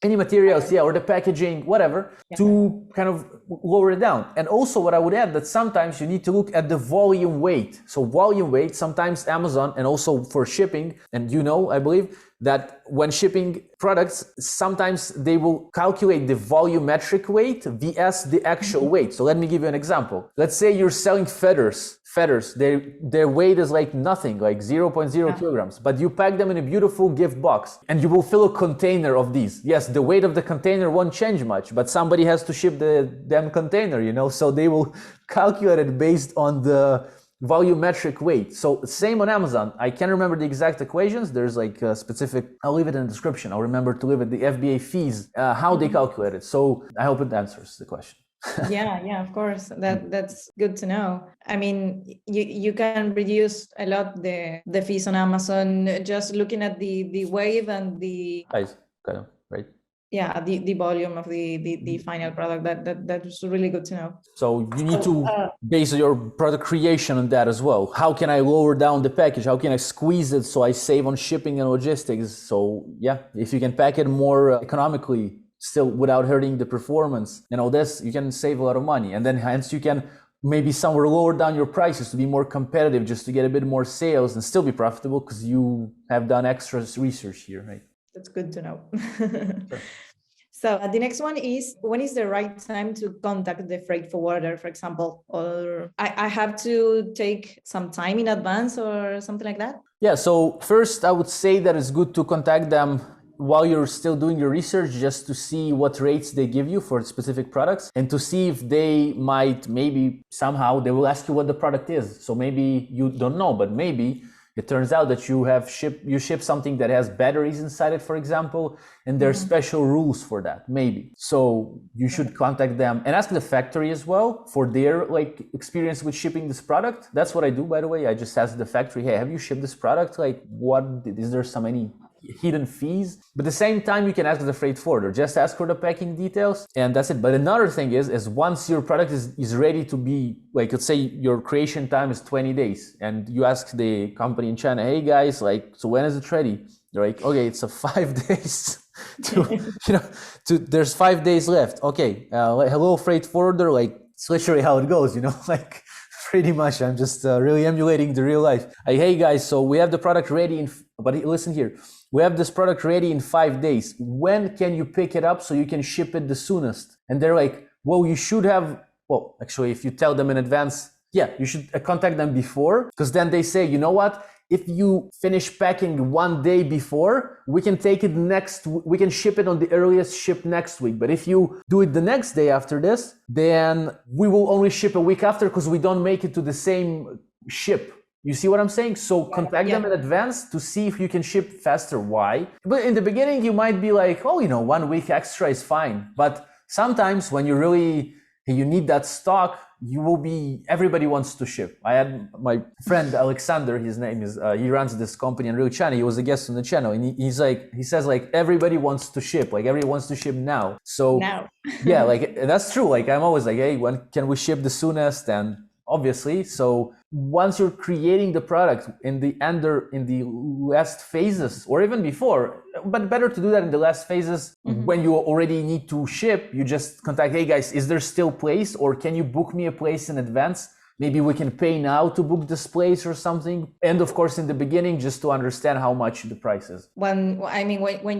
any materials, yeah, or the packaging, whatever, to kind of lower it down. And also what I would add, that sometimes you need to look at the volume weight. So volume weight, sometimes Amazon, and also for shipping, and I believe that when shipping products, sometimes they will calculate the volumetric weight vs the actual weight. So let me give you an example. Let's say you're selling feathers, their weight is like nothing, like 0.0 kilograms, but you pack them in a beautiful gift box and you will fill a container of these. Yes, the weight of the container won't change much, but somebody has to ship the damn container, so they will calculate it based on the volumetric weight. So same on Amazon. I can't remember the exact equations. There's like a specific, I'll leave it in the description. I'll remember to leave it, the FBA fees, how they calculate it. So I hope it answers the question. Yeah, of course. That's good to know. I mean, you can reduce a lot the fees on Amazon just looking at the weight and the price, kind of, right? Yeah, the volume of the final product. That's really good to know. So you need to base your product creation on that as well. How can I lower down the package? How can I squeeze it so I save on shipping and logistics? So yeah, if you can pack it more economically, still without hurting the performance and all this, you can save a lot of money. And then hence you can maybe somewhere lower down your prices to be more competitive, just to get a bit more sales and still be profitable because you have done extra research here, right? That's good to know. Sure. So the next one is, when is the right time to contact the freight forwarder, for example, or I have to take some time in advance or something like that? Yeah, so first I would say that it's good to contact them while you're still doing your research, just to see what rates they give you for specific products, and to see if they might, maybe somehow they will ask you what the product is. So maybe you don't know, but maybe it turns out that you ship something that has batteries inside it, for example, and there's special rules for that, maybe. So you should contact them and ask the factory as well for their experience with shipping this product. That's what I do, by the way. I just ask the factory, hey, have you shipped this product? Is there any hidden fees. But at the same time, you can ask the freight forwarder, just ask for the packing details and that's it. But another thing is once your product is ready to be, like, let's say your creation time is 20 days and you ask the company in China, hey guys, like, so when is it ready? They're like, okay, it's a 5 days there's 5 days left. Okay, hello freight forwarder, like, it's literally how it goes, like, pretty much. I'm just really emulating the real life. Like, hey guys, so we have the product ready but listen here, we have this product ready in 5 days. When can you pick it up so you can ship it the soonest? And they're like, well, you should have, well, actually, if you tell them in advance, yeah, you should contact them before, because then they say, you know what? If you finish packing 1 day before, we can take it we can ship it on the earliest ship next week. But if you do it the next day after this, then we will only ship a week after because we don't make it to the same ship. You see what I'm saying? So contact them in advance to see if you can ship faster. Why? But in the beginning, you might be like, oh, 1 week extra is fine. But sometimes when you need that stock, everybody wants to ship. I had my friend Alexander, his name is, he runs this company in real China. He was a guest on the channel and he says like, everybody wants to ship, like everyone wants to ship now. So now. Yeah, like that's true. Like I'm always like, hey, when can we ship the soonest? And obviously, so once you're creating the product in the last phases or even before, but better to do that in the last phases. When you already need to ship, you just contact, hey guys, is there still place or can you book me a place in advance? Maybe we can pay now to book this place or something. And of course, in the beginning, just to understand how much the price is. When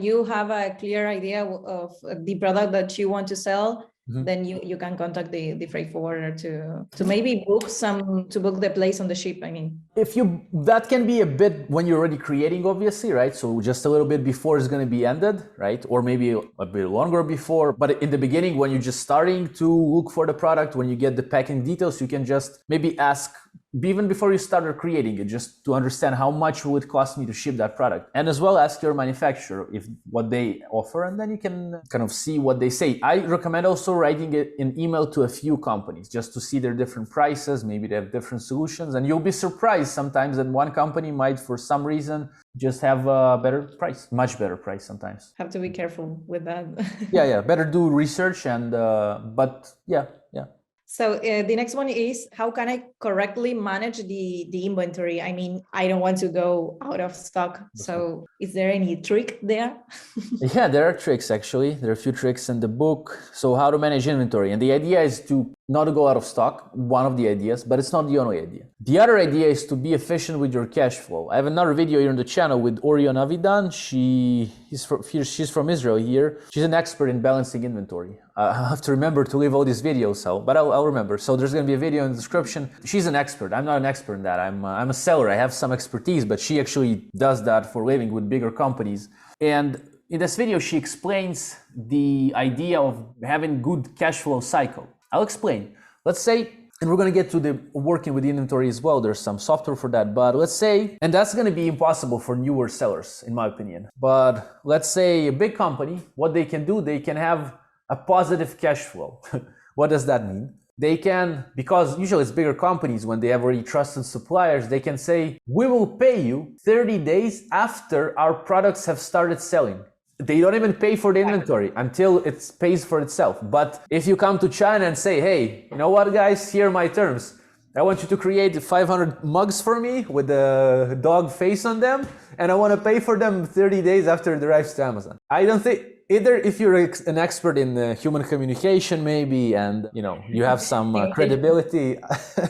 you have a clear idea of the product that you want to sell, then you can contact the freight forwarder to maybe book the place on the ship. That can be a bit when you're already creating, obviously, right? So just a little bit before it's going to be ended, right? Or maybe a bit longer before. But in the beginning, when you're just starting to look for the product, when you get the packing details, you can just maybe ask even before you started creating it, just to understand how much will it cost me to ship that product. And as well ask your manufacturer what they offer, and then you can kind of see what they say. I recommend also writing an email to a few companies just to see their different prices. Maybe they have different solutions, and you'll be surprised sometimes that one company might, for some reason, just have a better price, much better price sometimes. Have to be careful with that. Yeah, better do research but yeah. So the next one is, how can I correctly manage the inventory? I don't want to go out of stock. So is there any trick there? Yeah, there are tricks actually. There are a few tricks in the book. So how to manage inventory. And the idea is to not go out of stock, one of the ideas, but it's not the only idea. The other idea is to be efficient with your cash flow. I have another video here on the channel with Orion Avidan. She's from Israel here. She's an expert in balancing inventory. I'll have to remember to leave all these videos, but I'll remember. So there's going to be a video in the description. She's an expert. I'm not an expert in that. I'm a seller. I have some expertise, but she actually does that for a living with bigger companies. And in this video, she explains the idea of having good cash flow cycle. I'll explain. Let's say, and we're going to get to the working with inventory as well. There's some software for that, but let's say, and that's going to be impossible for newer sellers, in my opinion. But let's say a big company, what they can do, they can have a positive cash flow. What does that mean? They can, because usually it's bigger companies, when they have already trusted suppliers, they can say, we will pay you 30 days after our products have started selling. They don't even pay for the inventory until it pays for itself. But if you come to China and say, hey, you know what, guys, here are my terms. I want you to create 500 mugs for me with a dog face on them, and I want to pay for them 30 days after it arrives to Amazon. I don't think, either if you're an expert in human communication, maybe, and you have some credibility,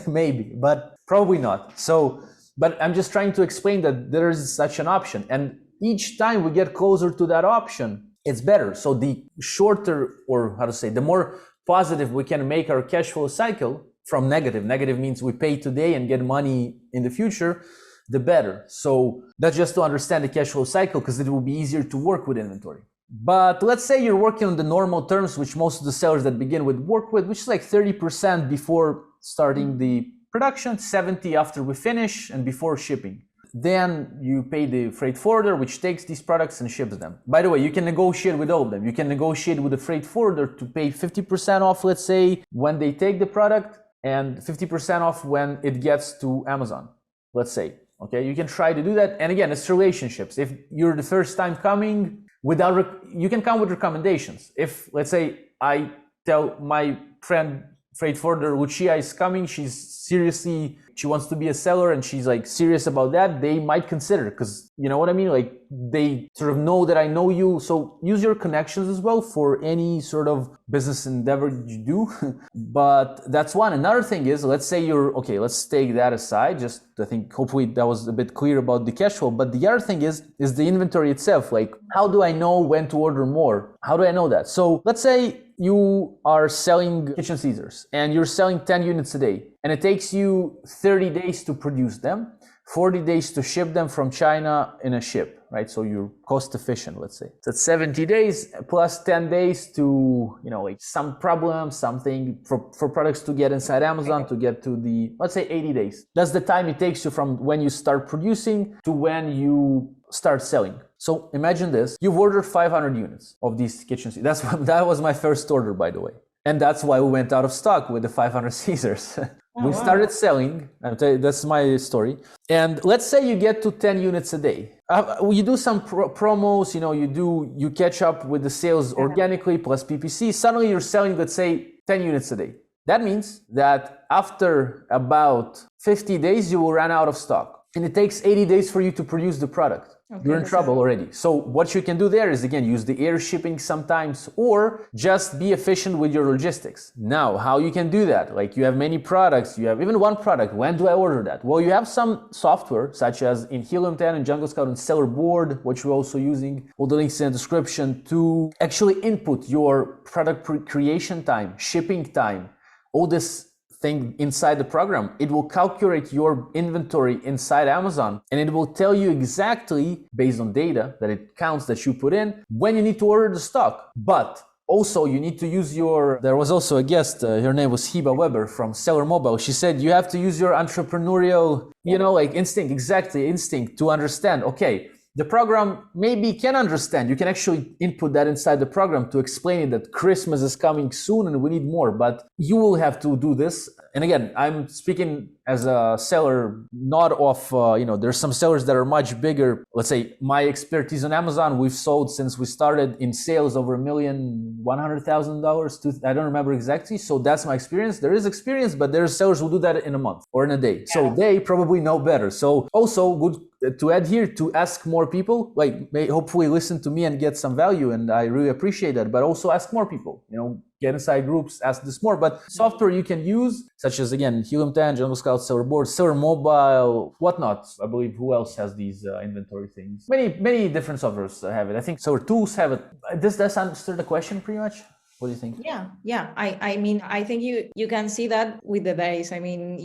maybe, but probably not. So, but I'm just trying to explain that there is such an option. And each time we get closer to that option, it's better. So the shorter, or how to say, the more positive we can make our cash flow cycle from negative. Negative means we pay today and get money in the future, the better. So that's just to understand the cash flow cycle, because it will be easier to work with inventory. But let's say you're working on the normal terms, which most of the sellers that begin with work with, which is like 30% before starting the production, 70% after we finish, and before shipping. Then you pay the freight forwarder, which takes these products and ships them. By the way, you can negotiate with all of them. You can negotiate with the freight forwarder to pay 50% off, let's say, when they take the product, and 50% off when it gets to Amazon, let's say. Okay, you can try to do that. And again, it's relationships. If you're the first time coming, you can come with recommendations. If, let's say, I tell my friend freight forwarder Lucia is coming, she wants to be a seller and she's like serious about that, they might consider, because you know what I mean, like they sort of know that I know you. So use your connections as well for any sort of business endeavor you do. But that's one. Another thing is, let's say let's take that aside. Just, I think hopefully that was a bit clear about the cash flow. But the other thing is the inventory itself. Like, how do I know when to order more? How do I know that? So let's say you are selling kitchen scissors and you're selling 10 units a day, and it takes you 30 days to produce them, 40 days to ship them from China in a ship, right? So you're cost efficient, let's say. So it's 70 days plus 10 days to, like some problem, something for products to get inside Amazon, to get to the, let's say 80 days. That's the time it takes you from when you start producing to when you start selling. So imagine this, you've ordered 500 units of these kitchen scissors. That was my first order, by the way. And that's why we went out of stock with the 500 scissors. We started selling, that's my story. And let's say you get to 10 units a day. You do some promos, you catch up with the sales organically plus PPC. Suddenly you're selling, let's say, 10 units a day. That means that after about 50 days, you will run out of stock. And it takes 80 days for you to produce the product. Okay, you're in trouble already. So what you can do there is, again, use the air shipping sometimes, or just be efficient with your logistics. Now, how you can do that? Like, you have many products, you have even one product. When do I order that? Well, you have some software, such as in Helium 10 and Jungle Scout and Sellerboard, which we're also using, all the links in the description, to actually input your product creation time, shipping time, all this thing inside the program. It will calculate your inventory inside Amazon, and it will tell you exactly, based on data that it counts that you put in, when you need to order the stock. But also you need to use there was also a guest, her name was Hiba Weber from Seller Mobile. She said you have to use your entrepreneurial, instinct to understand, okay, the program maybe can understand. You can actually input that inside the program to explain it that Christmas is coming soon and we need more, but you will have to do this. And again, I'm speaking as a seller, not of, there's some sellers that are much bigger. Let's say my expertise on Amazon, we've sold since we started in sales over $1,100,000. I don't remember exactly. So that's my experience. There is experience, but there's sellers who do that in a month or in a day. Yeah. So they probably know better. So also good to add here, to ask more people, hopefully listen to me and get some value. And I really appreciate that, but also ask more people, get inside groups, ask this more. But software you can use, such as, again, Helium 10, Jungle Scout, Sellerboard, Seller Mobile, whatnot. I believe who else has these inventory things? Many different softwares have it. I think Seller Tools have it. Does that answer the question pretty much? What do you think? Yeah. I think you can see that with the days. I mean,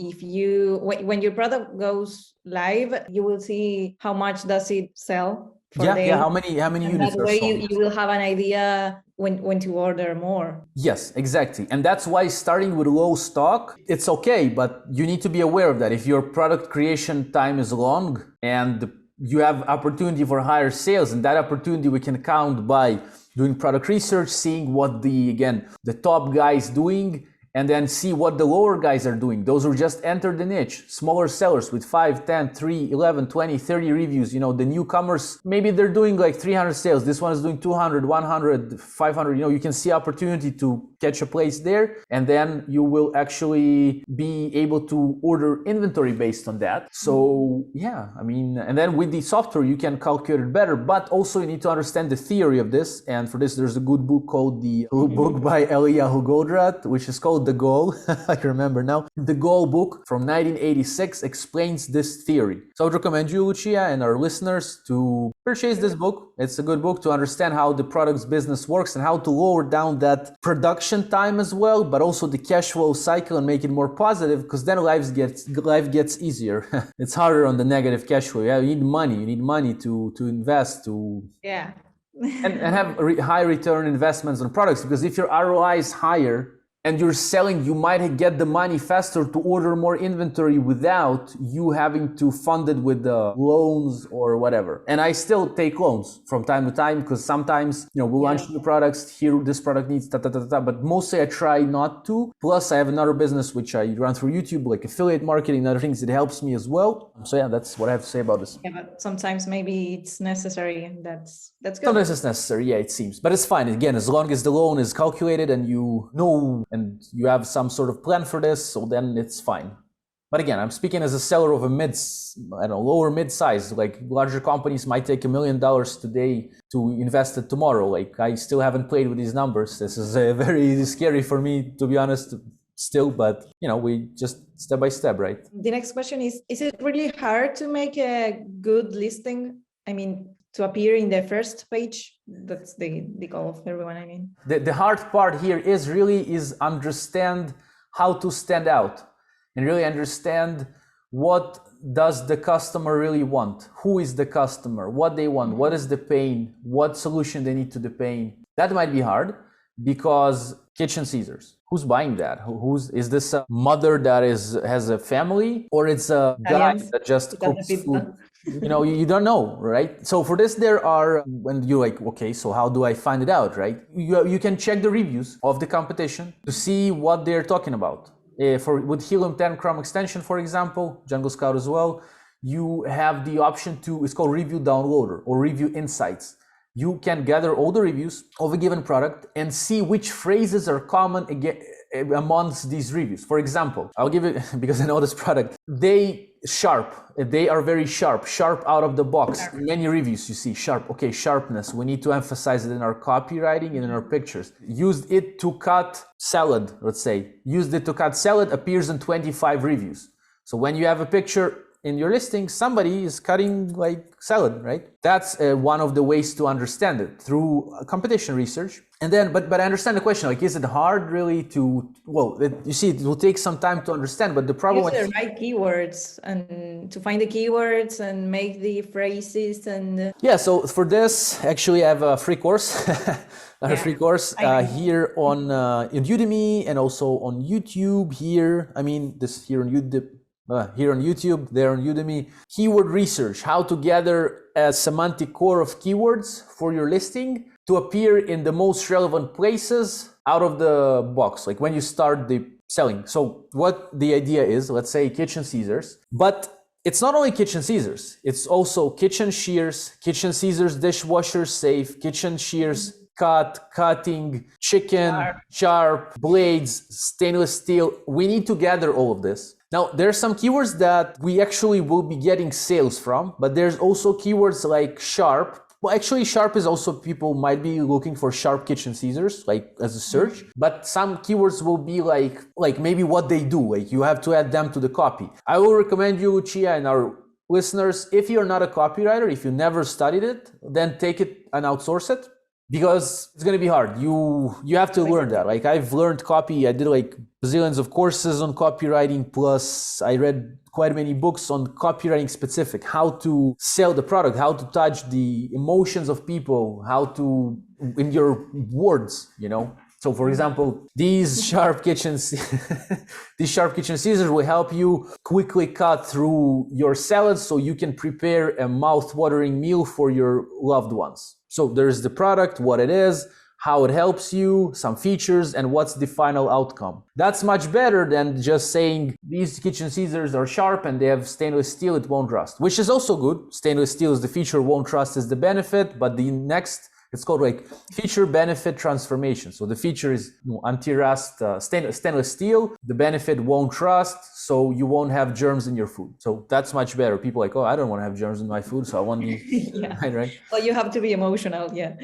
when your product goes live, you will see how much does it sell for days. Yeah, how many units that are way sold. you will have an idea when to order more. Yes, exactly. And that's why starting with low stock, it's okay, but you need to be aware of that. If your product creation time is long and you have opportunity for higher sales, and that opportunity we can count by doing product research, seeing what the top guys doing, and then see what the lower guys are doing. Those who just entered the niche, smaller sellers with 5, 10, 3, 11, 20, 30 reviews, the newcomers, maybe they're doing like 300 sales. This one is doing 200, 100, 500. You can see opportunity to catch a place there, and then you will actually be able to order inventory based on that. So yeah, and then with the software, you can calculate it better, but also you need to understand the theory of this. And for this, there's a good book called the book by Eliyahu Goldratt, which is called The Goal. I can remember now. The Goal book from 1986 explains this theory. So I would recommend you, Lucia, and our listeners to purchase this book. It's a good book to understand how the product's business works and how to lower down that production time as well, but also the cash flow cycle and make it more positive, because then life gets easier. It's harder on the negative cash flow. Yeah, you need money to invest, and have high return investments on products, because if your ROI is higher, and you're selling, you might get the money faster to order more inventory without you having to fund it with the loans or whatever. And I still take loans from time to time because sometimes, we'll launch new products here, this product needs but mostly I try not to. Plus I have another business which I run through YouTube, like affiliate marketing and other things. It helps me as well. So yeah, that's what I have to say about this. Yeah, but sometimes maybe it's necessary, and that's good. Sometimes it's necessary, yeah, it seems. But it's fine, again, as long as the loan is calculated and you know and you have some sort of plan for this, so then it's fine. But again, I'm speaking as a seller of a lower mid-size. Like larger companies might take $1 million today to invest it tomorrow. Like I still haven't played with these numbers. This is very scary for me, to be honest, still, but we just step by step, right? The next question is it really hard to make a good listing? I mean, to appear in the first page? That's the goal of everyone, I mean. The hard part here is understand how to stand out and really understand what does the customer really want? Who is the customer? What they want? What is the pain? What solution they need to the pain? That might be hard because kitchen Caesars. Who's buying that? Is this a mother that has a family, or it's a guy that just cooks food? You don't know, right? So for this, there are, when you're like, okay, so how do I find it out, right? You can check the reviews of the competition to see what they're talking about. With Helium 10 Chrome extension, for example, Jungle Scout as well, you have the option it's called Review Downloader or Review Insights. You can gather all the reviews of a given product and see which phrases are common amongst these reviews. For example, I'll give it, because I know this product, they are very sharp out of the box. In many reviews you see sharp, okay, sharpness, we need to emphasize it in our copywriting and in our pictures. Used it to cut salad, let's say. Used it to cut salad appears in 25 reviews. So when you have a picture in your listing, somebody is cutting like salad, right? That's one of the ways to understand it, through competition research. And then, but I understand the question, like, is it hard really you see, it will take some time to understand, but the problem use the right keywords and to find the keywords and make the phrases and... Yeah, so for this, actually I have a free course, free course here on in Udemy and also on YouTube here. I mean, this here on YouTube. Here on YouTube, there on Udemy. Keyword research, how to gather a semantic core of keywords for your listing to appear in the most relevant places out of the box, like when you start the selling. So what the idea is, let's say kitchen Caesars, but it's not only kitchen Caesars, it's also kitchen shears, kitchen Caesars dishwasher safe, kitchen shears, cutting, chicken, sharp, blades, stainless steel. We need to gather all of this. Now, there are some keywords that we actually will be getting sales from, but there's also keywords like sharp. Well, actually, sharp is also, people might be looking for sharp kitchen Caesars, like as a search, but some keywords will be like maybe what they do, like you have to add them to the copy. I will recommend you, Lucia, and our listeners, if you're not a copywriter, if you never studied it, then take it and outsource it. Because it's going to be hard. You have to learn that. Like I've learned copy. I did like bazillions of courses on copywriting. Plus I read quite many books on copywriting specific, how to sell the product, how to touch the emotions of people, how to, in your words, So for example, these sharp kitchen Caesars will help you quickly cut through your salads so you can prepare a mouth-watering meal for your loved ones. So there's the product, what it is, how it helps you, some features, and what's the final outcome. That's much better than just saying these kitchen Caesars are sharp and they have stainless steel, it won't rust, which is also good. Stainless steel is the feature, won't rust is the benefit, but the next, it's called like feature benefit transformation. So the feature is anti-rust stainless steel. The benefit won't rust, so you won't have germs in your food. So that's much better. People are like, oh, I don't want to have germs in my food, so I want the right. Well, you have to be emotional, yeah.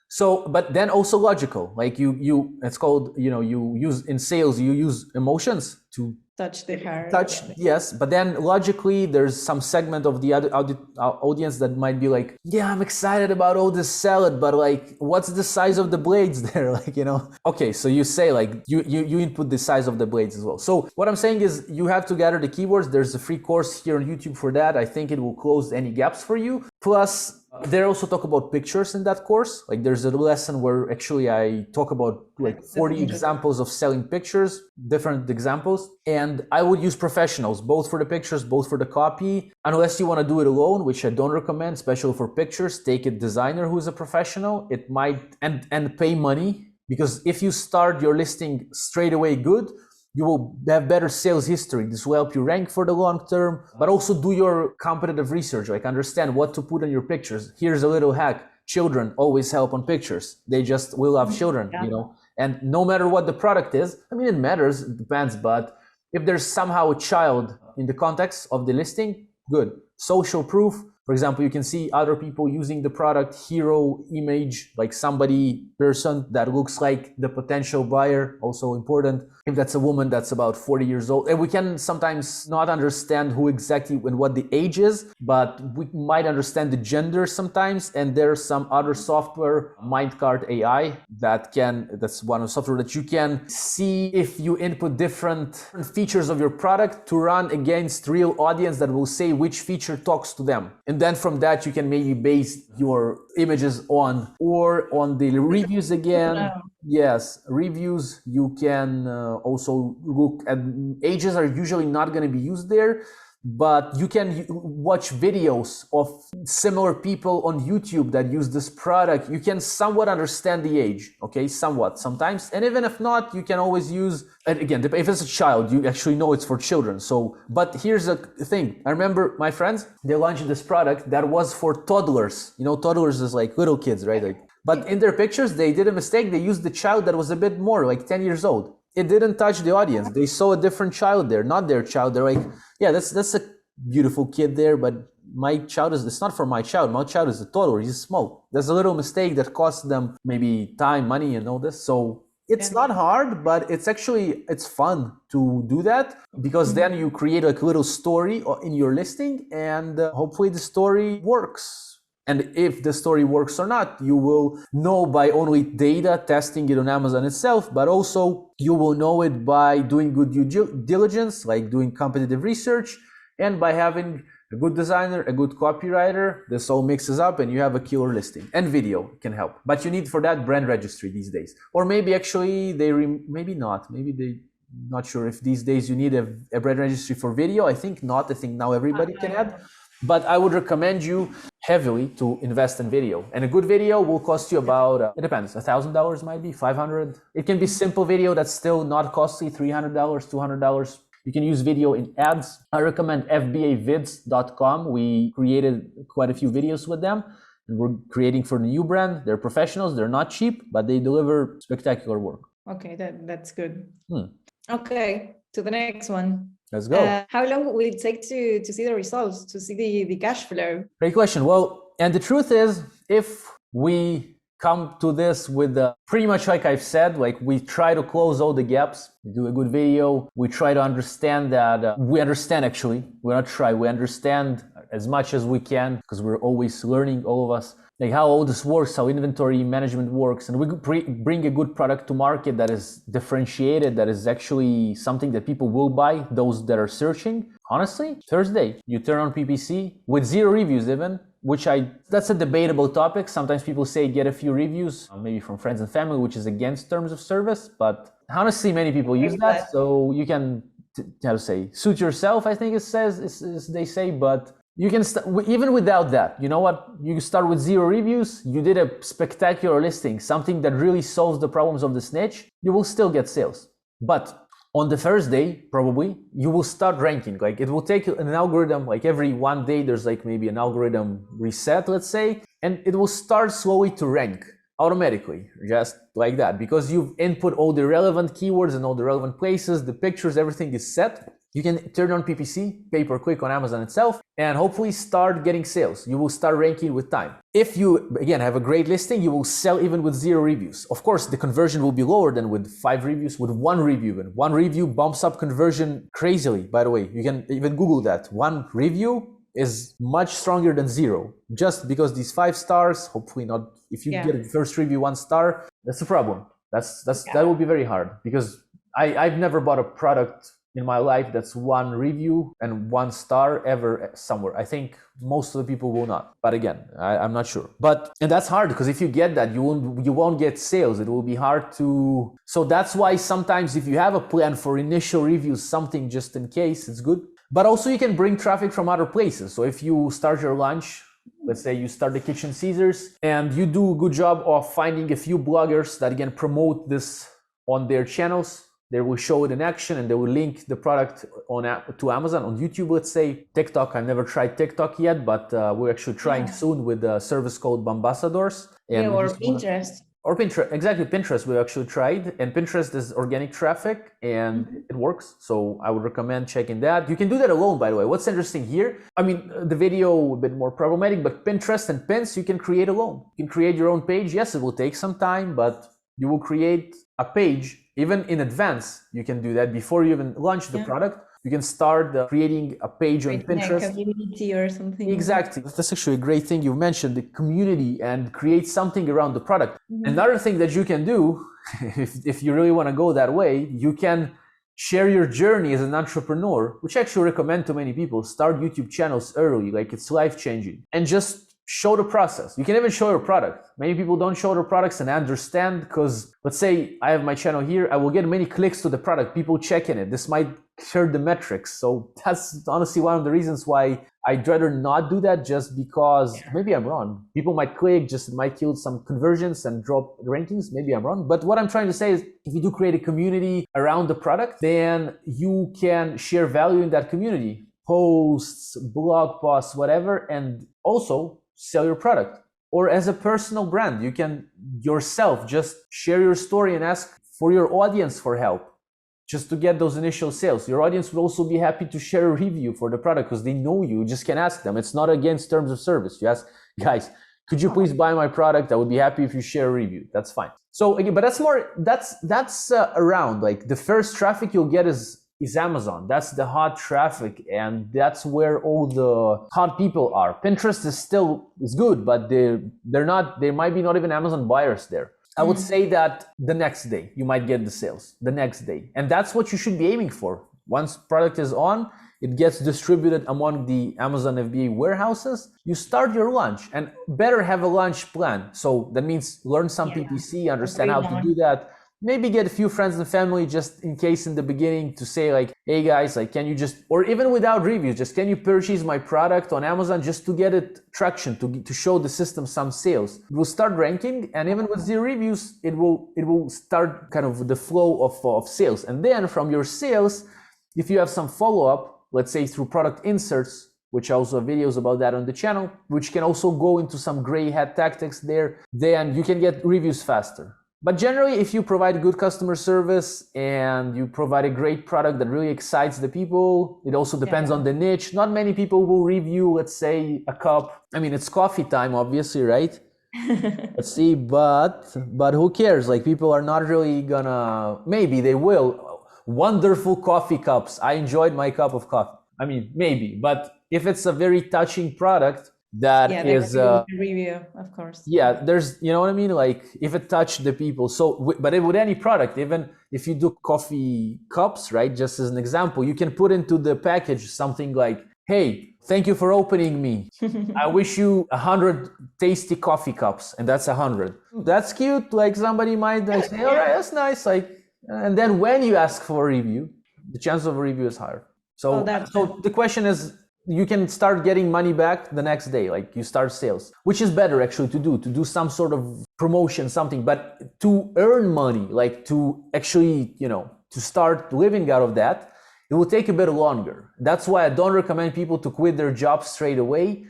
So, but then also logical. Like it's called, you use in sales, you use emotions to touch the heart. Yes, but then logically, there's some segment of the audience that might be like, yeah, I'm excited about all this salad, but like, what's the size of the blades there? Like, Okay, so you say like, you input the size of the blades as well. So what I'm saying is you have to gather the keywords. There's a free course here on YouTube for that. I think it will close any gaps for you. Plus, they also talk about pictures in that course. Like there's a lesson where actually I talk about like 40 examples of selling pictures, different examples. And I would use professionals, both for the pictures, both for the copy. Unless you want to do it alone, which I don't recommend, especially for pictures, take a designer who's a professional. It might, and pay money, because if you start your listing straight away good, you will have better sales history. This will help you rank for the long term, but also do your competitive research, like understand what to put on your pictures. Here's a little hack. Children always help on pictures. They just will love children, you know, and no matter what the product is, I mean, it matters, it depends, but if there's somehow a child in the context of the listing, good. Social proof. For example, you can see other people using the product hero image, like somebody, person that looks like the potential buyer, also important. If that's a woman that's about 40 years old, and we can sometimes not understand who exactly and what the age is, but we might understand the gender sometimes. And there's some other software, Mindcart AI, that's one of the software that you can see if you input different features of your product to run against real audience that will say which feature talks to them. And then from that, you can maybe base your images on, or on the reviews again. Yes, reviews, you can also look at, ages are usually not going to be used there, but you can watch videos of similar people on YouTube that use this product. You can somewhat understand the age, okay, somewhat, sometimes. And even if not, you can always use, and again, if it's a child, you actually know it's for children. So, but here's the thing. I remember my friends, they launched this product that was for toddlers. You know, toddlers is like little kids, right? Like, but in their pictures, they did a mistake. They used the child that was a bit more, like 10 years old. It didn't touch the audience. They saw a different child there, not their child. They're like, yeah, that's a beautiful kid there, but my child it's not for my child. My child is a toddler. He's small. There's a little mistake that costs them maybe time, money, and all this. So it's not hard, but it's fun to do that, because then you create like a little story in your listing, and hopefully the story works. And if the story works or not, you will know by only data, testing it on Amazon itself, but also you will know it by doing good due diligence, like doing competitive research, and by having a good designer, a good copywriter. This all mixes up and you have a killer listing. And video can help. But you need for that brand registry these days. Or maybe actually maybe not. Maybe they not sure if these days you need a brand registry for video. I think not. I think now everybody can add. But I would recommend you heavily to invest in video. And a good video will cost you about, it depends, $1,000 might be, $500. It can be simple video that's still not costly, $300, $200. You can use video in ads. I recommend FBAvids.com. We created quite a few videos with them. And we're creating for the new brand. They're professionals, they're not cheap, but they deliver spectacular work. Okay, that's good. Okay, to the next one. Let's go. How long will it take to see the results, to see the cash flow? Great question. Well, and the truth is, if we come to this with pretty much like I've said, like we try to close all the gaps, we do a good video, we try to understand that, we understand as much as we can, because we're always learning, all of us, like how all this works, how inventory management works, and we bring a good product to market that is differentiated, that is actually something that people will buy, those that are searching. Honestly, Thursday, you turn on PPC with 0 reviews even, that's a debatable topic. Sometimes people say get a few reviews, maybe from friends and family, which is against terms of service, but honestly, many people use that. So you can, suit yourself, I think it says, as they say, but you can even without that, you know what? You start with 0 reviews, you did a spectacular listing, something that really solves the problems of this niche, you will still get sales. But on the Thursday, probably, you will start ranking. Like it will take an algorithm, like every one day, there's like maybe an algorithm reset, let's say, and it will start slowly to rank automatically, just like that, because you've input all the relevant keywords and all the relevant places, the pictures, everything is set. You can turn on PPC, pay per click on Amazon itself, and hopefully start getting sales. You will start ranking with time. If you, again, have a great listing, you will sell even with 0 reviews. Of course, the conversion will be lower than with 5 reviews, with 1 review. And 1 review bumps up conversion crazily, by the way. You can even Google that. 1 review is much stronger than 0. Just because these 5 stars, hopefully not, if you get a first review 1 star, that's a problem. That will be very hard, because I've never bought a product in my life that's one review and 1 star ever somewhere. I think most of the people will not. But again, I'm not sure. And that's hard because if you get that, you won't get sales. It will be hard to. So that's why sometimes if you have a plan for initial reviews, something just in case, it's good. But also you can bring traffic from other places. So if you start your lunch, let's say you start the Kitchen Caesars and you do a good job of finding a few bloggers that can promote this on their channels. They will show it in action and they will link the product to Amazon, on YouTube, let's say. TikTok, I've never tried TikTok yet, but we're actually trying soon with a service called Bambassadors. Or Pinterest. Or Pinterest, exactly. Pinterest we actually tried, and Pinterest is organic traffic and it works. So I would recommend checking that. You can do that alone, by the way. What's interesting here, I mean, the video a bit more problematic, but Pinterest and pins you can create alone. You can create your own page. Yes, it will take some time, but you will create a page even in advance. You can do that before you even launch the product. You can start creating a page on Pinterest. A community or something. Exactly. That's actually a great thing you mentioned, the community, and create something around the product. Another thing that you can do, if you really want to go that way, you can share your journey as an entrepreneur, which I actually recommend to many people. Start YouTube channels early, like it's life-changing. And just show the process. You can even show your product. Many people don't show their products and I understand because let's say I have my channel here, I will get many clicks to the product, people checking it. This might hurt the metrics. So that's honestly one of the reasons why I'd rather not do that, just because maybe I'm wrong. People might click, just it might kill some conversions and drop rankings. Maybe I'm wrong. But what I'm trying to say is if you do create a community around the product, then you can share value in that community. Posts, blog posts, whatever, and also sell your product. Or as a personal brand, you can yourself just share your story and ask for your audience for help, just to get those initial sales. Your audience will also be happy to share a review for the product because they know you. You just can ask them. It's not against terms of service. You ask, guys, could you please buy my product? I would be happy if you share a review. That's fine. So again, but that's around, like the first traffic you'll get is Amazon. That's the hot traffic, and that's where all the hot people are. Pinterest is good, but there might be not even Amazon buyers there. I would say that the next day you might get the sales, the next day. And that's what you should be aiming for. Once product is on, it gets distributed among the Amazon FBA warehouses. You start your launch, and better have a launch plan. So that means learn some PPC, understand how to do that. Maybe get a few friends and family just in case in the beginning to say like, hey guys, like, can you just, or even without reviews, just can you purchase my product on Amazon just to get it traction, to show the system some sales. It will start ranking, and even with 0 reviews, it will start kind of the flow of sales. And then from your sales, if you have some follow-up, let's say through product inserts, which also have videos about that on the channel, which can also go into some gray hat tactics there, then you can get reviews faster. But generally, if you provide good customer service and you provide a great product that really excites the people, it also depends on the niche. Not many people will review, let's say, a cup. I mean, it's coffee time, obviously, right? Let's see, but who cares? Like, people are not really gonna, maybe they will. Wonderful coffee cups. I enjoyed my cup of coffee. I mean, maybe, but if it's a very touching product, that is review, of course. Yeah, there's, you know what I mean? Like if it touched the people. So, but with any product, even if you do coffee cups, right? Just as an example, you can put into the package something like, hey, thank you for opening me. I wish you 100 tasty coffee cups, and that's 100. That's cute. Like somebody might like say, all right, that's nice. Like, and then when you ask for a review, the chance of a review is higher. So, so the question is, you can start getting money back the next day, like you start sales, which is better actually to do some sort of promotion, something. But to earn money, like to actually, you know, to start living out of that, it will take a bit longer. That's why I don't recommend people to quit their job straight away,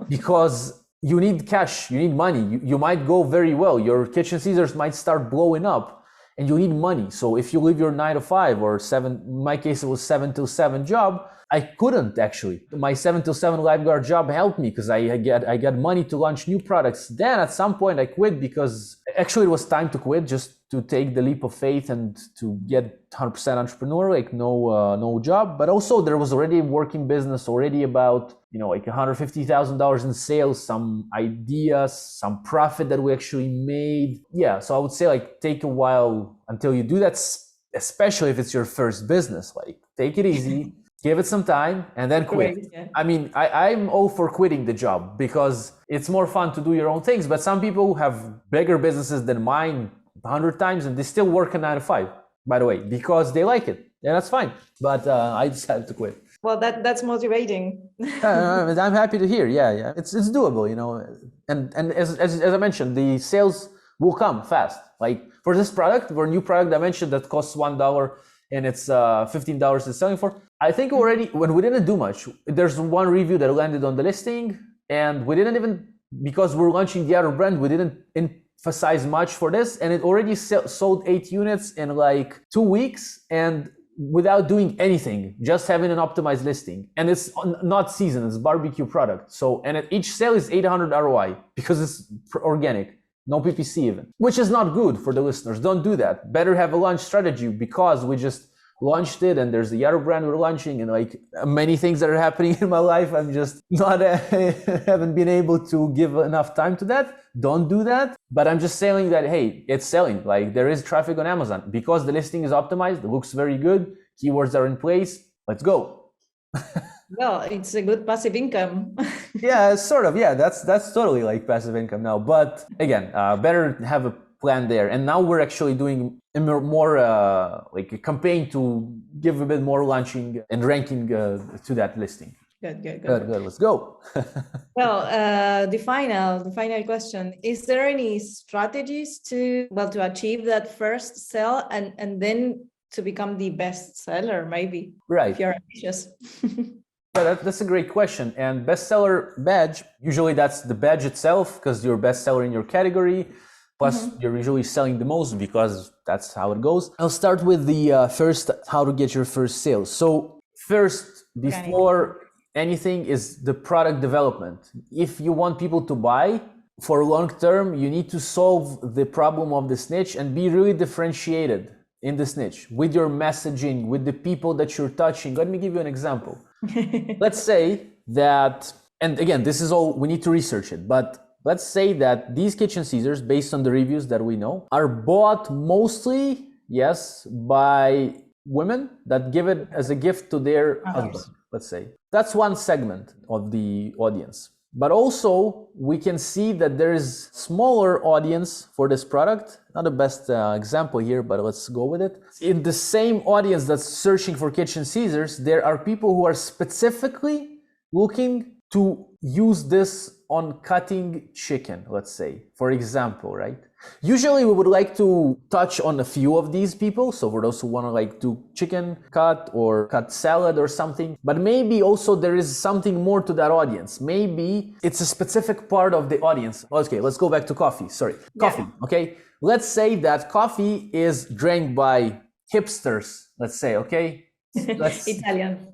because you need cash, you need money. You might go very well. Your Kitchen Caesars might start blowing up and you need money. So if you leave your 9 to 5 or 7, in my case, it was 7 to 7 job, I couldn't actually. My 7 to 7 lifeguard job helped me because I got money to launch new products. Then at some point I quit because actually it was time to quit, just to take the leap of faith and to get 100% entrepreneur, like no job. But also there was already a working business, already about, you know, like $150,000 in sales, some ideas, some profit that we actually made. Yeah, so I would say like take a while until you do that. especially if it's your first business. Like, take it easy, give it some time, and then quit. Great, yeah. I mean, I'm all for quitting the job because it's more fun to do your own things. But some people have bigger businesses than mine 100 times, and they still work a 9 to 5, by the way, because they like it. And that's fine. But I decided to quit. Well, that's motivating. I'm happy to hear. Yeah. It's doable, you know. And as I mentioned, the sales will come fast. Like for this product, for a new product I mentioned that costs $1 and it's $15 it's selling for. I think already when we didn't do much, there's one review that landed on the listing, and we didn't even, because we're launching the other brand, we didn't emphasize much for this, and it already sold 8 units in like 2 weeks, and without doing anything, just having an optimized listing. And it's not seasoned, it's barbecue product. So, and each sale is 800 ROI because it's organic, no PPC even, which is not good for the listeners. Don't do that. Better have a launch strategy, because we just launched it and there's the other brand we're launching, and like many things that are happening in my life, I'm just not haven't been able to give enough time to that. Don't do that. But I'm just saying that, hey, it's selling. Like there is traffic on Amazon because the listing is optimized. It looks very good. Keywords are in place. Let's go. Well, it's a good passive income. Yeah, sort of. Yeah, that's totally like passive income now. But again, better have a plan there. And now we're actually doing a more like a campaign to give a bit more launching and ranking to that listing. Good. Let's go. Well, the final question: is there any strategies to achieve that first sale and then to become the best seller, maybe? Right. If you're ambitious. Yeah, that's a great question. And bestseller badge, usually that's the badge itself, because you're bestseller in your category. Plus, you're usually selling the most because that's how it goes. I'll start with the first, how to get your first sales. So first, before anything, is the product development. If you want people to buy for long term, you need to solve the problem of this niche and be really differentiated in this niche with your messaging, with the people that you're touching. Let me give you an example. Let's say that, and again, this is all, we need to research it, but let's say that these kitchen scissors, based on the reviews that we know, are bought mostly, yes, by women that give it as a gift to their husband, let's say. That's one segment of the audience. But also, we can see that there is smaller audience for this product. Not the best example here, but let's go with it. In the same audience that's searching for kitchen scissors, there are people who are specifically looking to use this on cutting chicken, let's say, for example, right? Usually we would like to touch on a few of these people. So for those who want to like do chicken cut or cut salad or something, but maybe also there is something more to that audience. Maybe it's a specific part of the audience. Okay, let's go back to coffee. Sorry, coffee. Okay, let's say that coffee is drank by hipsters, let's say, okay? Italian.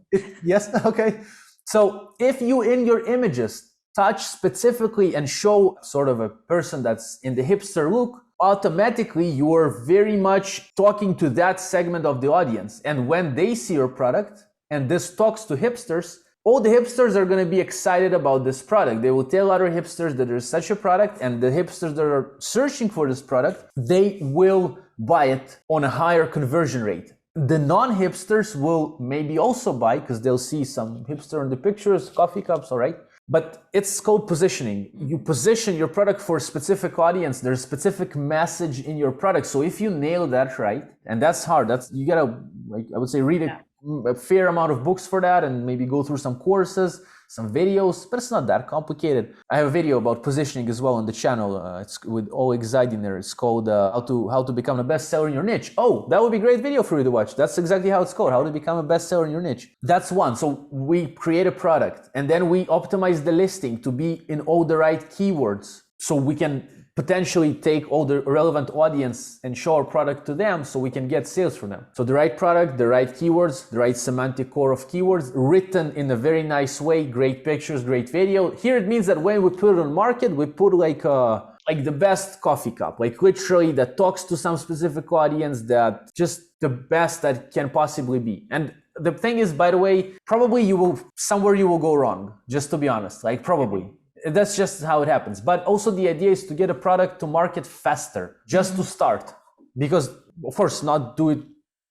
Yes, okay. So if you in your images touch specifically and show sort of a person that's in the hipster look, automatically you are very much talking to that segment of the audience. And when they see your product and this talks to hipsters, all the hipsters are going to be excited about this product. They will tell other hipsters that there's such a product, and the hipsters that are searching for this product, they will buy it on a higher conversion rate. The non-hipsters will maybe also buy because they'll see some hipster in the pictures, coffee cups, all right? But it's called positioning. You position your product for a specific audience. There's a specific message in your product. So if you nail that right, and that's hard, that's, you gotta, like I would say, read a fair amount of books for that and maybe go through some courses, some videos, but it's not that complicated. I have a video about positioning as well on the channel. It's with all anxiety in there. It's called how to become a bestseller in your niche. Oh, that would be a great video for you to watch. That's exactly how it's called, how to become a bestseller in your niche. That's one. So we create a product and then we optimize the listing to be in all the right keywords. So we can potentially take all the relevant audience and show our product to them so we can get sales from them. So the right product, the right keywords, the right semantic core of keywords, written in a very nice way, great pictures, great video. Here it means that when we put it on market, we put like the best coffee cup, like literally that talks to some specific audience, that just the best that can possibly be. And the thing is, by the way, probably somewhere you will go wrong, just to be honest, like probably. That's just how it happens. But also the idea is to get a product to market faster, just to start. Because of course, not do it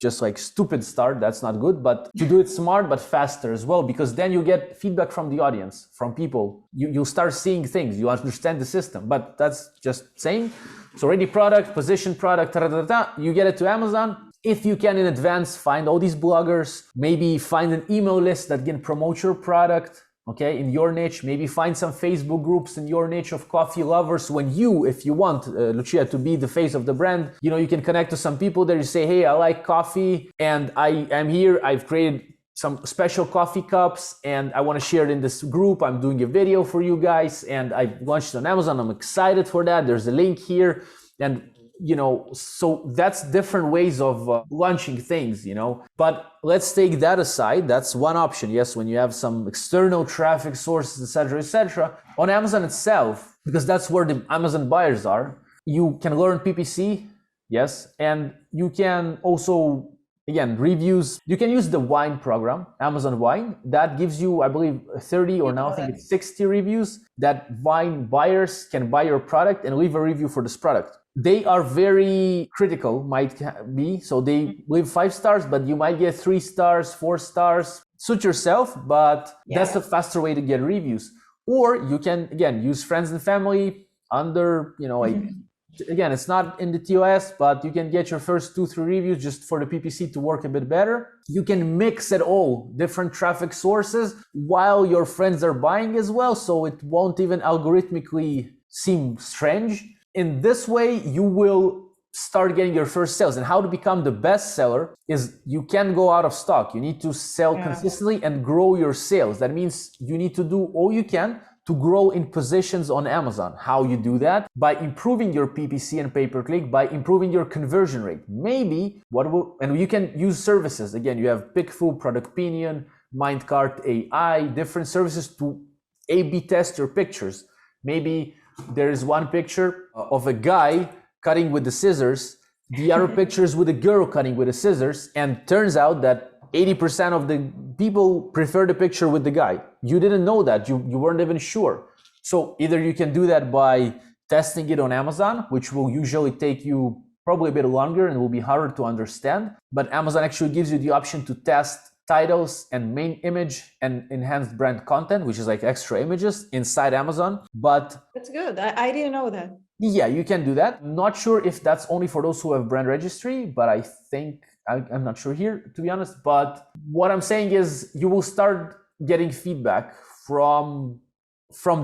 just like stupid start, that's not good, but to do it smart but faster as well, because then you get feedback from the audience, from people. You'll start seeing things, you understand the system, but that's just saying. So ready product, position product, you get it to Amazon. If you can in advance, find all these bloggers, maybe find an email list that can promote your product. Okay, in your niche, maybe find some Facebook groups in your niche of coffee lovers. When you, if you want Lucia to be the face of the brand, you know, you can connect to some people there. You say, hey, I like coffee and I am here. I've created some special coffee cups and I want to share it in this group. I'm doing a video for you guys and I've launched it on Amazon. I'm excited for that. There's a link here. And you know, so that's different ways of launching things, you know, but let's take that aside. That's one option. Yes, when you have some external traffic sources, etc. On Amazon itself, because that's where the Amazon buyers are, you can learn PPC. Yes. And you can also, again, reviews. You can use the wine program, Amazon Wine. That gives you, I believe, 30 or now I think it's 60 reviews that wine buyers can buy your product and leave a review for this product. They are very critical, might be. So they leave 5 stars, but you might get 3 stars, 4 stars. Suit yourself, but that's a faster way to get reviews. Or you can, again, use friends and family under, you know, like, again, it's not in the TOS, but you can get your first 2-3 reviews just for the PPC to work a bit better. You can mix it all, different traffic sources, while your friends are buying as well. So it won't even algorithmically seem strange. In this way, you will start getting your first sales. And how to become the best seller is you can go out of stock. You need to sell consistently and grow your sales. That means you need to do all you can to grow in positions on Amazon. How you do that? By improving your PPC and pay-per-click, by improving your conversion rate. Maybe and you can use services. Again, you have Pickfu, Product Opinion, Mindcart AI, different services to A/B test your pictures. Maybe there is one picture of a guy cutting with the scissors, the other picture is with a girl cutting with the scissors, and turns out that 80% of the people prefer the picture with the guy. You didn't know that, you weren't even sure. So either you can do that by testing it on Amazon, which will usually take you probably a bit longer and will be harder to understand, but Amazon actually gives you the option to test titles and main image and enhanced brand content, which is like extra images inside Amazon. But that's good. I didn't know that. Yeah, you can do that. Not sure if that's only for those who have brand registry, but I think, I'm not sure here, to be honest. But what I'm saying is you will start getting feedback from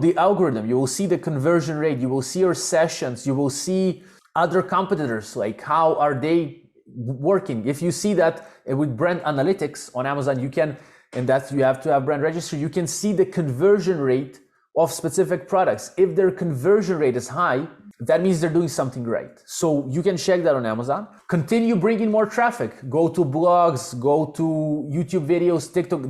the algorithm. You will see the conversion rate, you will see your sessions, you will see other competitors, like how are they working. If you see that with brand analytics on Amazon, you can, and that you have to have brand registry, you can see the conversion rate of specific products. If their conversion rate is high, that means they're doing something right. So you can check that on Amazon. Continue bringing more traffic. Go to blogs, go to YouTube videos, TikTok,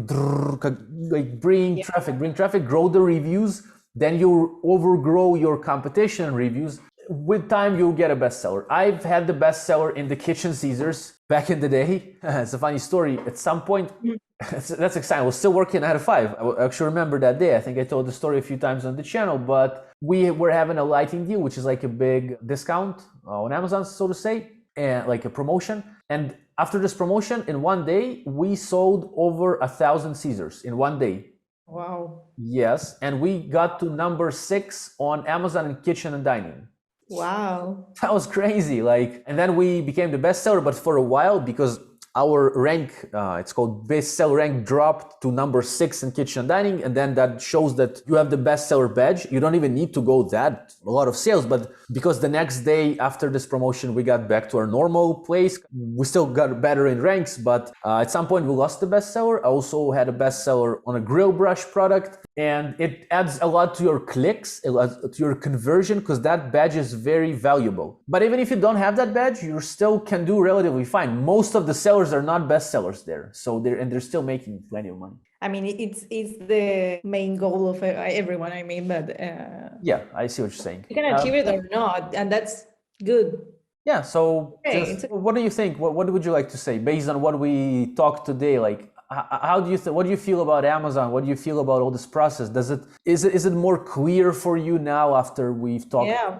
like bring traffic, grow the reviews. Then you'll overgrow your competition reviews. With time, you'll get a bestseller. I've had the bestseller in the kitchen Caesars back in the day. It's a funny story. At some point, that's exciting. I was still working 9 to 5. I actually remember that day. I think I told the story a few times on the channel, but we were having a lighting deal, which is like a big discount on Amazon, so to say, and like a promotion. And after this promotion, in one day, we sold over 1,000 Caesars in one day. Wow. Yes. And we got to number 6 on Amazon in kitchen and dining. Wow. That was crazy. And then we became the bestseller, but for a while, because our rank, it's called bestseller rank, dropped to number 6 in kitchen and dining. And then that shows that you have the bestseller badge. You don't even need to go a lot of sales, but because the next day after this promotion, we got back to our normal place. We still got better in ranks, but at some point we lost the bestseller. I also had a bestseller on a grill brush product. And it adds a lot to your clicks, to your conversion, because that badge is very valuable. But even if you don't have that badge, you still can do relatively fine. Most of the sellers are not bestsellers there, so they're still making plenty of money. I mean, it's the main goal of everyone. I mean, but yeah, I see what you're saying. You can achieve it or not, and that's good. Yeah. So, what do you think? What would you like to say based on what we talked today? how do you what do you feel about Amazon? What do you feel about all this process? Is it more clear for you now after we've talked? Yeah,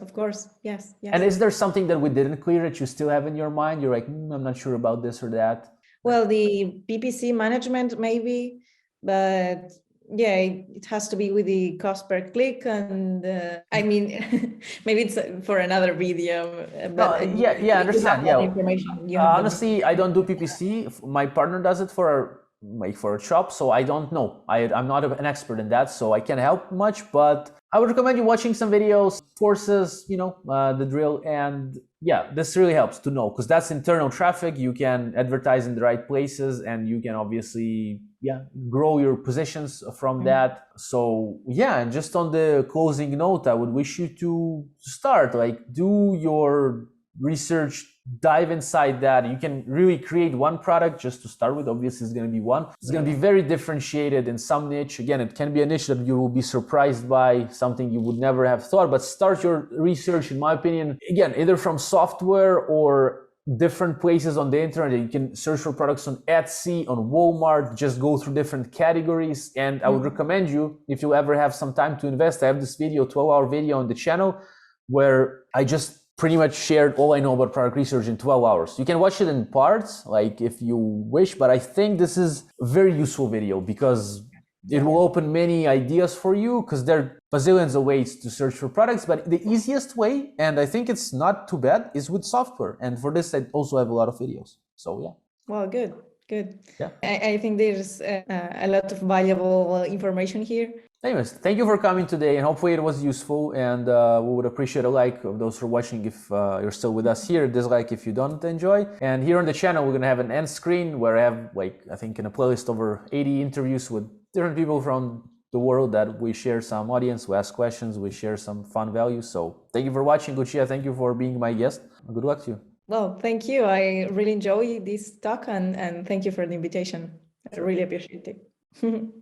of course. Yes, yes. And is there something that we didn't clear that you still have in your mind? You're like, I'm not sure about this or that. Well, the PPC management maybe, but yeah, it has to be with the cost per click, and I mean, maybe it's for another video. But Yeah, understand. Yeah, information. honestly, I don't do PPC. My partner does it for a shop, so I don't know. I'm not an expert in that, so I can't help much. But I would recommend you watching some videos, courses, the drill, and yeah, this really helps to know because that's internal traffic. You can advertise in the right places, and you can obviously grow your positions from that. So yeah, and just on the closing note, I would wish you to start, like, do your research, dive inside that. You can really create one product just to start with. Obviously, it's going to be one. It's going to be very differentiated in some niche. Again, it can be a niche that you will be surprised by, something you would never have thought. But start your research, in my opinion, again, either from software or different places on the internet. You can search for products on Etsy, on Walmart, just go through different categories. And I would recommend you, if you ever have some time to invest, I have this video, 12-hour video on the channel, where I just pretty much shared all I know about product research in 12 hours. You can watch it in parts, like if you wish, but I think this is a very useful video because it will open many ideas for you, because there are bazillions of ways to search for products, but the easiest way, and I think it's not too bad, is with software. And for this, I also have a lot of videos. So yeah. Well, good. Yeah. I think there's a lot of valuable information here. Anyways, thank you for coming today, and hopefully it was useful, and we would appreciate a like of those who are watching if you're still with us here, dislike if you don't enjoy. And here on the channel, we're going to have an end screen where I have, I think in a playlist, over 80 interviews with different people from the world that we share some audience, we ask questions, we share some fun values. So thank you for watching, Lucia. Thank you for being my guest. Good luck to you. Well, thank you. I really enjoy this talk, and thank you for the invitation. I really appreciate it.